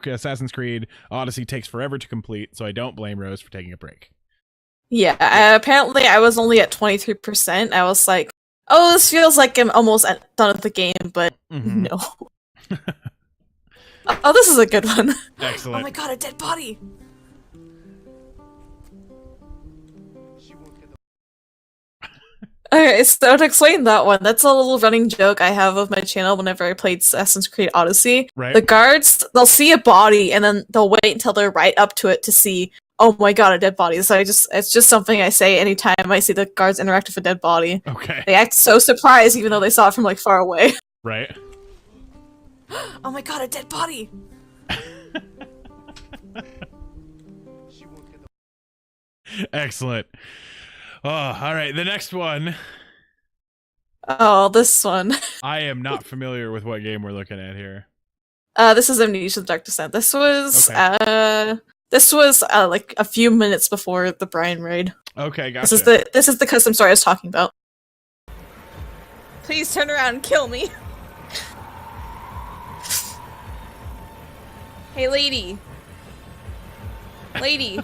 Assassin's Creed Odyssey takes forever to complete, so I don't blame Rose for taking a break. Yeah, apparently I was only at 23%. I was like, oh, this feels like I'm almost done with the game, but no. Oh, this is a good one. Excellent. Oh my god, a dead body! Okay, so to explain that one, that's a little running joke I have of my channel whenever I played Assassin's Creed Odyssey. Right. The guards, they'll see a body and then they'll wait until they're right up to it to see, oh my god, a dead body. So it's just something I say anytime I see the guards interact with a dead body. Okay. They act so surprised even though they saw it from like far away. Right. Oh my god, a dead body! Excellent. Oh, all right. The next one. Oh, this one. I am not familiar with what game we're looking at here. This is Amnesia: The Dark Descent. This was like a few minutes before the Brian raid. Okay, gotcha. This is the custom story I was talking about. Please turn around and kill me. Hey, lady. Lady.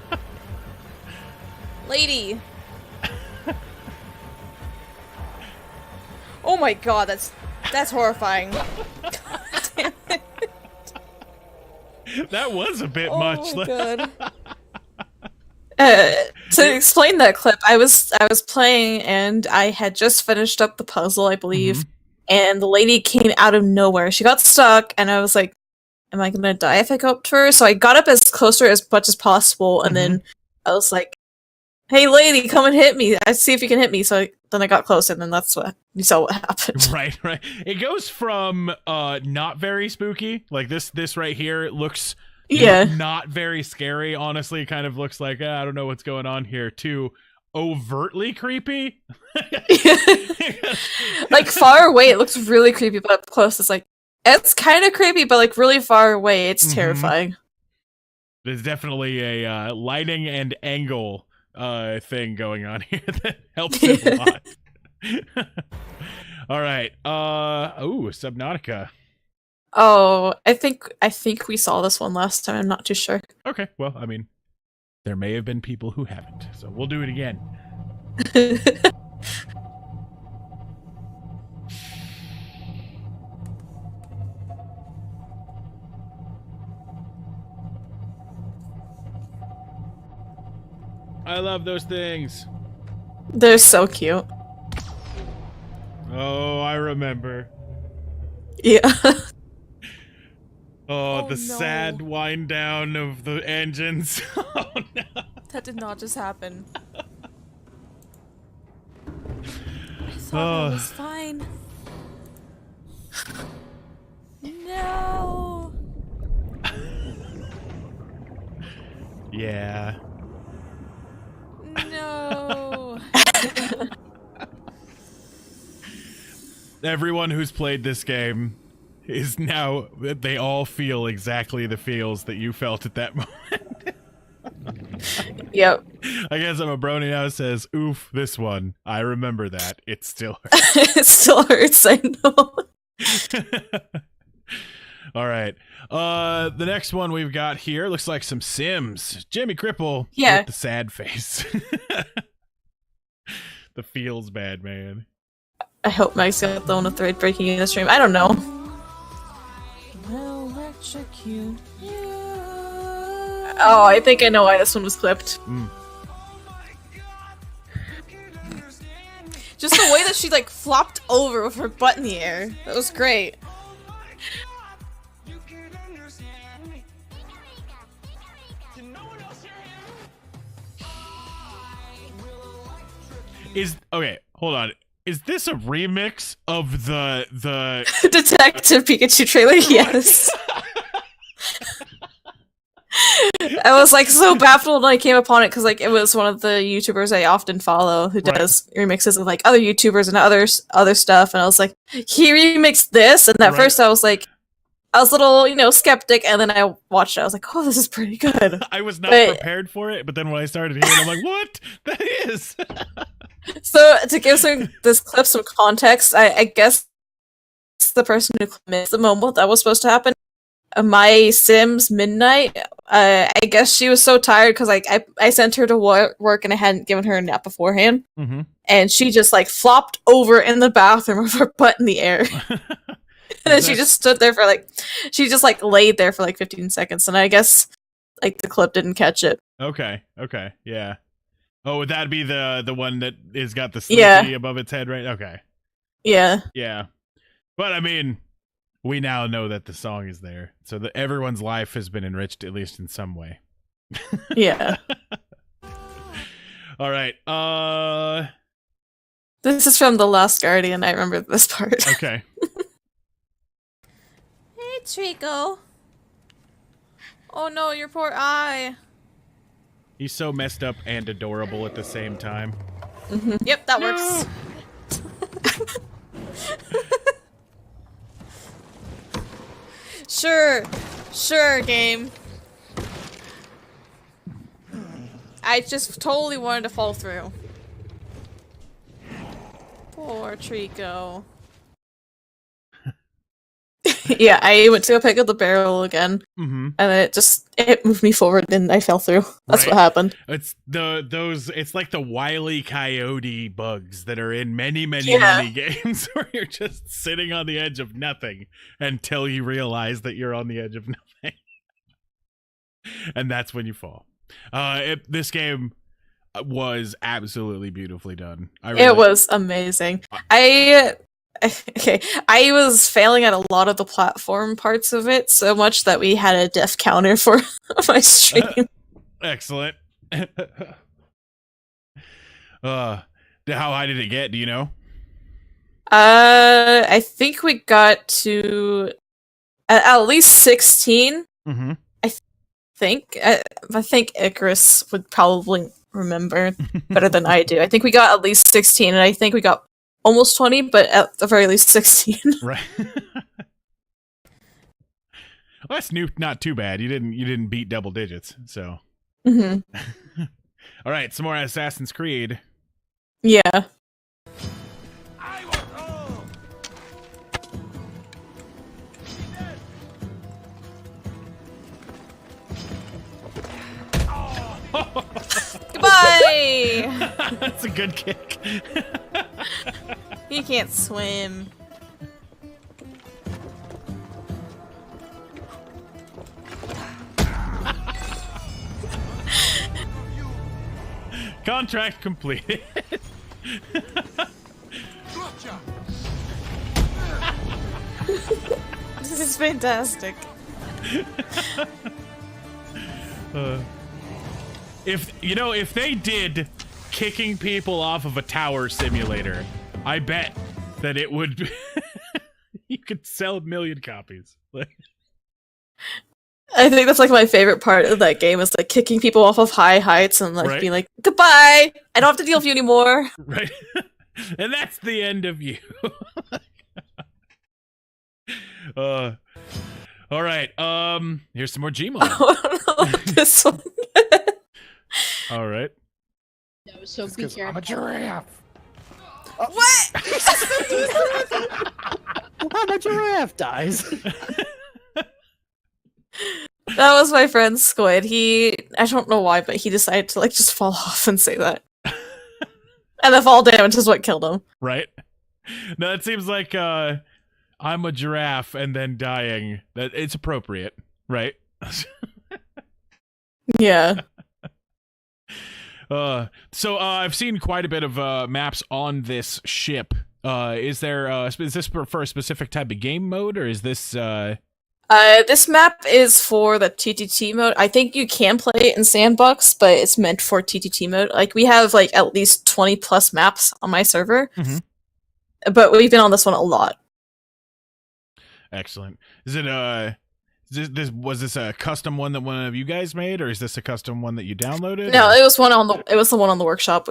Lady. Oh my god, that's horrifying. Damn it. That was a bit Oh much. my god. To explain that clip, I was playing and I had just finished up the puzzle, I believe, and the lady came out of nowhere. She got stuck, and I was like, am I gonna die if I go up to her? So I got up as close to her as much as possible, and then I was like, hey lady, come and hit me. I see if you can hit me. So then I got close, and then that's what you saw what happened. Right. It goes from not very spooky, like this right here. It looks not very scary. Honestly, it kind of looks like I don't know what's going on here. To overtly creepy. Like far away, it looks really creepy, but up close, it's kind of creepy, but like really far away, it's terrifying. There's definitely a lighting and angle thing going on here that helps it a lot. All right. Subnautica. Oh, I think we saw this one last time. I'm not too sure. Okay. Well, I mean, there may have been people who haven't, so we'll do it again. I love those things. They're so cute. Oh, I remember. Yeah. Oh, the no. sad wind down of the engines. Oh no. That did not just happen. I thought it was fine. No. Yeah. No. Everyone who's played this game is now, they all feel exactly the feels that you felt at that moment. Yep. I guess I'm a brony now says, oof, this one. I remember that. It still hurts. It still hurts, I know. All right. The next one we've got here looks like some Sims. Jimmy Cripple with the sad face. The feels bad, man. I hope Meg's got the one with thread breaking in the stream. I don't know. Electrocute you. Oh, I think I know why this one was clipped. Just the way that she like flopped over with her butt in the air. That was great. Okay, hold on. Is this a remix of the Detective Pikachu trailer? Yes. I was like so baffled when I came upon it because like it was one of the YouTubers I often follow who does remixes of like other YouTubers and other stuff, and I was like, he remixed this, and at first I was like, I was a little skeptic, and then I watched it. I was like, oh, this is pretty good. I was not prepared for it, but then when I started hearing it, I'm like, what? That is. So to give this clip some context, I guess the person who missed the moment that was supposed to happen. My Sims Midnight. I guess she was so tired because I sent her to work and I hadn't given her a nap beforehand, and she just like flopped over in the bathroom with her butt in the air. And then she just stood there for she just laid there for 15 seconds, and I guess the clip didn't catch it. Okay, yeah. Oh, would that be the one that is got the sleepy above its head, right? Okay. Yeah. Yeah. But I mean, we now know that the song is there, so that everyone's life has been enriched at least in some way. Yeah. All right. This is from The Last Guardian. I remember this part. Okay. Hey, Trico. Oh no, your poor eye. He's so messed up and adorable at the same time. Yep, that works. Sure, game. I just totally wanted to fall through. Poor Trico. Yeah, I went to go pick up the barrel again, and then it moved me forward, and I fell through. That's what happened. It's it's like the Wile E. Coyote bugs that are in many games where you're just sitting on the edge of nothing until you realize that you're on the edge of nothing, and that's when you fall. This game was absolutely beautifully done. It was amazing. I was failing at a lot of the platform parts of it so much that we had a death counter for my stream. Excellent. How high did it get? Do you know? I think we got to at least 16. I think Icarus would probably remember better than I do. I think we got at least 16, and I think we got almost 20, but at the very least 16. Right. Well, that's not too bad. You didn't beat double digits, so. All right, some more Assassin's Creed. Yeah. Goodbye! That's a good kick. He can't swim. Contract completed. This is fantastic. If they did kicking people off of a tower simulator, I bet that it would. You could sell 1 million copies. I think that's like my favorite part of that game is like kicking people off of high heights and like Right. being like, goodbye! I don't have to deal with you anymore. Right. And that's the end of you. All right. Here's some more Gmod. Oh, no, this one. All right. No, so be careful. I'm a giraffe. What? How about giraffe dies? That was my friend Squid. I don't know why, but he decided to like just fall off and say that. And the fall damage is what killed him. Right. No, it seems like I'm a giraffe and then dying. That it's appropriate, right? Yeah. So I've seen quite a bit of maps on this ship. Is this for a specific type of game mode, or is this? This map is for the TTT mode. I think you can play it in Sandbox, but it's meant for TTT mode. Like we have like at least 20 plus maps on my server, but we've been on this one a lot. Excellent. Is it was this a custom one that one of you guys made, or is this a custom one that you downloaded? No, or? it was the one on the workshop.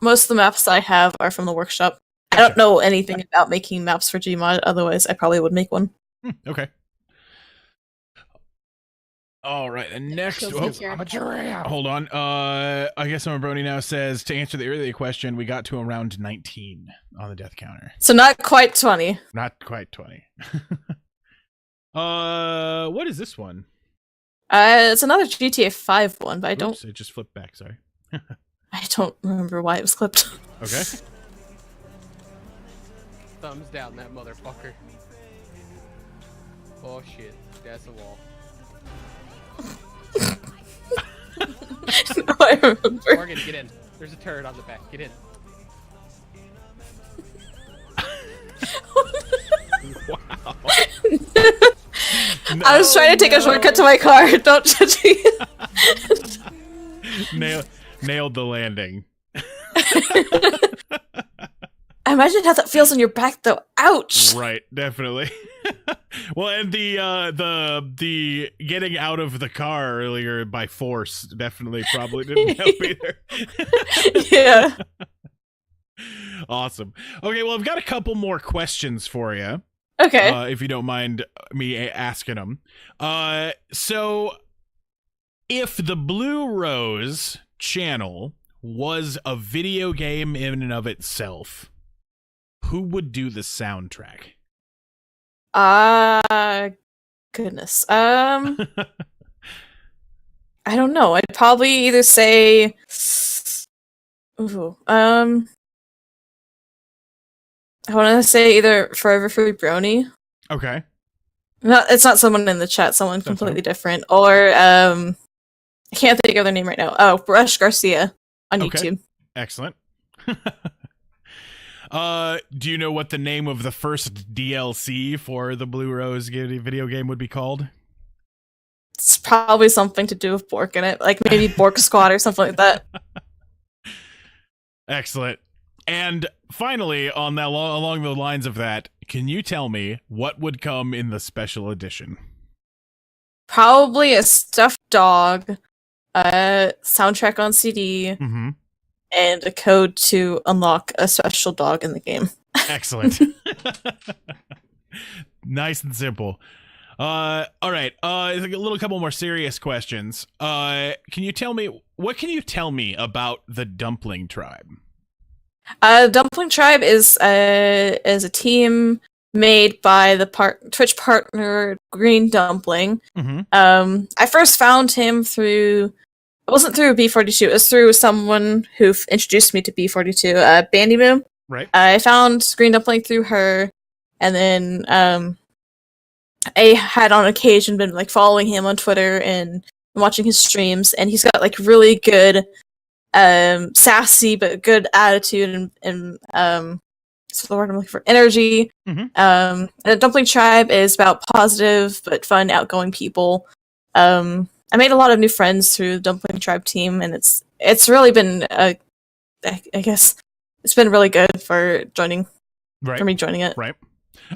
Most of the maps I have are from the workshop. Gotcha. I don't know anything about making maps for Gmod. Otherwise, I probably would make one. Okay. All right, and next, I'm a giraffe. Hold on. I guess Brony now says to answer the earlier question, we got to around 19 on the death counter. So not quite 20. Not quite 20. What is this one? It's another GTA 5 one, but I don't. It just flipped back. Sorry. I don't remember why it was clipped. Okay. Thumbs down, that motherfucker. Oh shit, that's a wall. No, I remember. Morgan, get in. There's a turret on the back. Get in. Wow. I was trying to take a shortcut to my car. Don't judge me. Nailed the landing. I imagine how that feels on your back, though. Ouch. Right, definitely. Well, and the getting out of the car earlier by force definitely probably didn't help either. Yeah. Awesome. Okay, well, I've got a couple more questions for you. Okay. If you don't mind me asking them. So, if the Blue Rose channel was a video game in and of itself, who would do the soundtrack? Goodness. I don't know. I'd probably either say, I want to say either Forever Free Brony. Okay. No, it's not someone in the chat. Someone completely different. Or I can't think of their name right now. Oh, Brush Garcia on YouTube. Excellent. Do you know what the name of the first DLC for the Blue Rose video game would be called? It's probably something to do with Bork in it, like maybe Bork Squad or something like that. Excellent. And finally, on that along the lines of that, can you tell me what would come in the special edition? Probably a stuffed dog, soundtrack on CD, and a code to unlock a special dog in the game. Excellent. Nice and simple. All right. A little couple more serious questions. What can you tell me about the Dumpling Tribe? Dumpling Tribe is a team made by the Twitch partner Green Dumpling. I first found him through. It wasn't through B42. It was through someone who introduced me to B42. Bandy Boom. Right. I found Green Dumpling through her, and then I had on occasion been like following him on Twitter and watching his streams, and he's got like really good, sassy but good attitude and what's the word I'm looking for? Energy. And the Dumpling Tribe is about positive but fun, outgoing people. I made a lot of new friends through the Dumpling Tribe team, and it's really been I guess it's been really good for joining. Right. For me joining it. Right.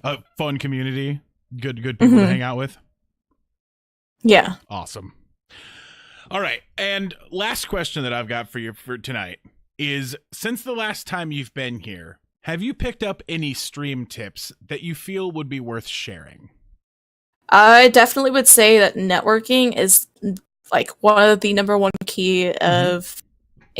A fun community. Good people to hang out with. Yeah. Awesome. All right. And last question that I've got for you for tonight is, since the last time you've been here, have you picked up any stream tips that you feel would be worth sharing? I definitely would say that networking is like one of the number one key of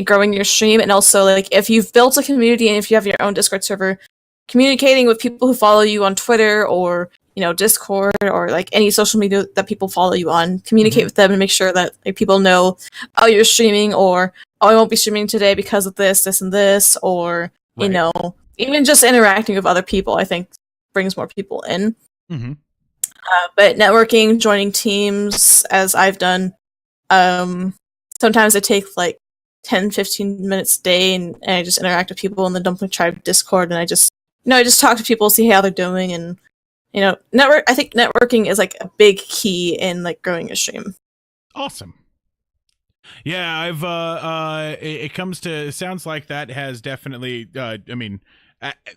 growing your stream. And also, like, if you've built a community and if you have your own Discord server, communicating with people who follow you on Twitter or, you know, Discord or like any social media that people follow you on, communicate with them and make sure that like people know, oh, you're streaming, or oh, I won't be streaming today because of this, and this, or you know, even just interacting with other people, I think brings more people in. But networking, joining teams, as I've done, sometimes I take like 10-15 minutes a day and I just interact with people in the Dumpling Tribe Discord, and I just talk to people, see how they're doing, and you know, I think networking is like a big key in like growing a stream. Awesome. Yeah, I've it sounds like that has definitely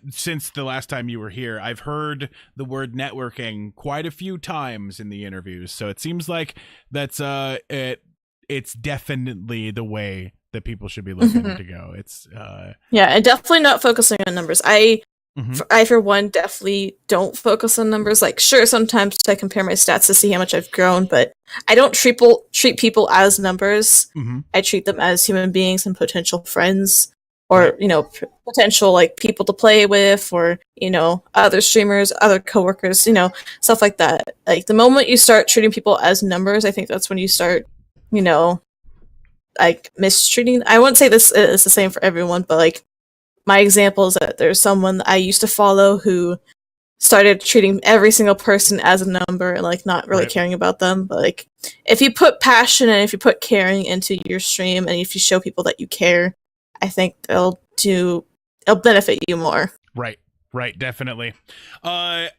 since the last time you were here, I've heard the word networking quite a few times in the interviews. So it seems like that's it's definitely the way that people should be looking to go. It's yeah, and definitely not focusing on numbers. I for one definitely don't focus on numbers. Like, sure, sometimes I compare my stats to see how much I've grown, but I don't treat people as numbers. I treat them as human beings and potential friends, or you know, potential like people to play with, or you know, other streamers, other coworkers, you know, stuff like that. Like the moment you start treating people as numbers, I think that's when you start, you know, like mistreating. I wouldn't say this is the same for everyone, but like my example is that there's someone I used to follow who started treating every single person as a number and like not really caring about them. But like if you put passion and if you put caring into your stream, and if you show people that you care, I think it'll benefit you more. Right, definitely. I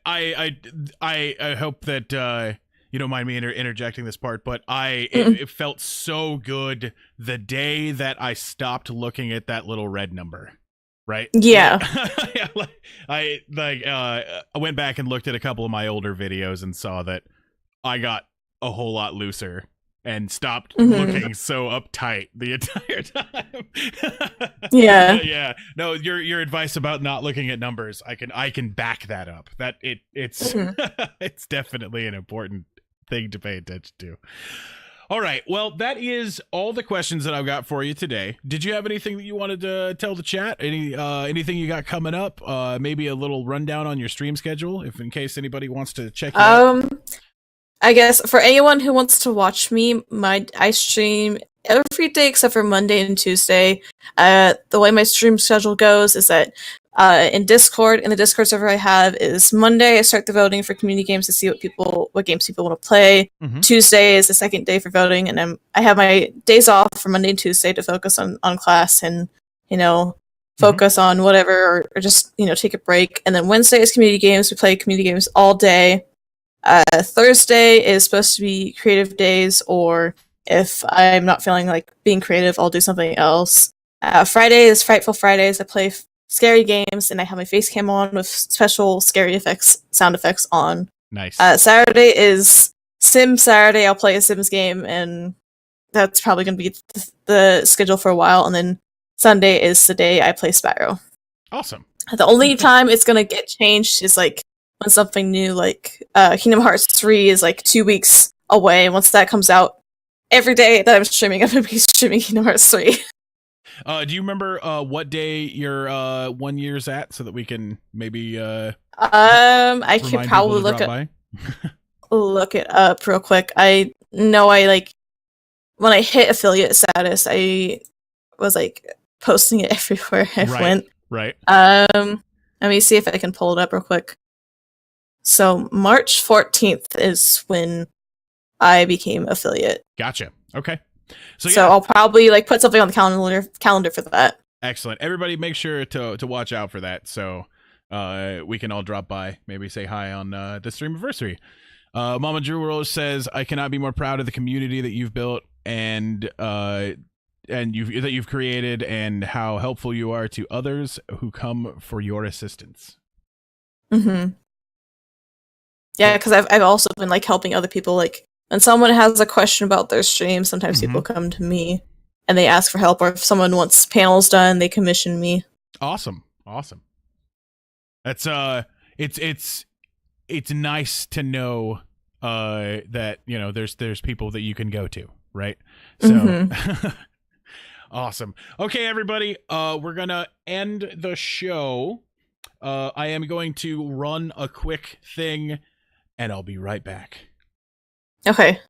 hope that you don't mind me interjecting this part, but it felt so good the day that I stopped looking at that little red number. Right? Yeah. I went back and looked at a couple of my older videos and saw that I got a whole lot looser and stopped looking so uptight the entire time. Yeah. Yeah. No, your advice about not looking at numbers, I can back that up. That it's it's definitely an important thing to pay attention to. All right. Well, that is all the questions that I've got for you today. Did you have anything that you wanted to tell the chat? Anything you got coming up? Maybe a little rundown on your stream schedule, if in case anybody wants to check you out. I guess for anyone who wants to watch me, I stream every day except for Monday and Tuesday. The way my stream schedule goes is that in the Discord server I have, is Monday I start the voting for community games to see what games people want to play. Tuesday is the second day for voting, and I have my days off for Monday and Tuesday to focus on class and, you know, focus on whatever, or just, you know, take a break. And then Wednesday is community games. We play community games all day. Thursday is supposed to be creative days, or if I'm not feeling like being creative, I'll do something else. Friday is Frightful Fridays. I play scary games, and I have my face cam on with special scary sound effects on. Nice. Saturday is Sim Saturday. I'll play a Sims game, and that's probably going to be the schedule for a while. And then Sunday is the day I play Spyro. Awesome. The only time it's going to get changed is like when something new, like Kingdom Hearts 3 is like 2 weeks away. Once that comes out, every day that I'm streaming, I'm going to be streaming Kingdom Hearts 3. Do you remember what day your 1 year's at, so that we can maybe I could probably look it up real quick. I know when I hit affiliate status, I was like posting it everywhere I went. Right. Let me see if I can pull it up real quick. So March 14th is when I became affiliate. Gotcha. Okay. So I'll probably like put something on the calendar for that. Excellent. Everybody make sure to watch out for that. So we can all drop by, maybe say hi on the stream anniversary. Mama Drew Rose says, I cannot be more proud of the community that you've built and you've created, and how helpful you are to others who come for your assistance. Mm-hmm. Yeah, because I've also been like helping other people. Like when someone has a question about their stream, sometimes people come to me and they ask for help, or if someone wants panels done, they commission me. Awesome. That's it's nice to know that, you know, there's people that you can go to, right? So awesome. Okay, everybody, we're gonna end the show. I am going to run a quick thing and I'll be right back. Okay.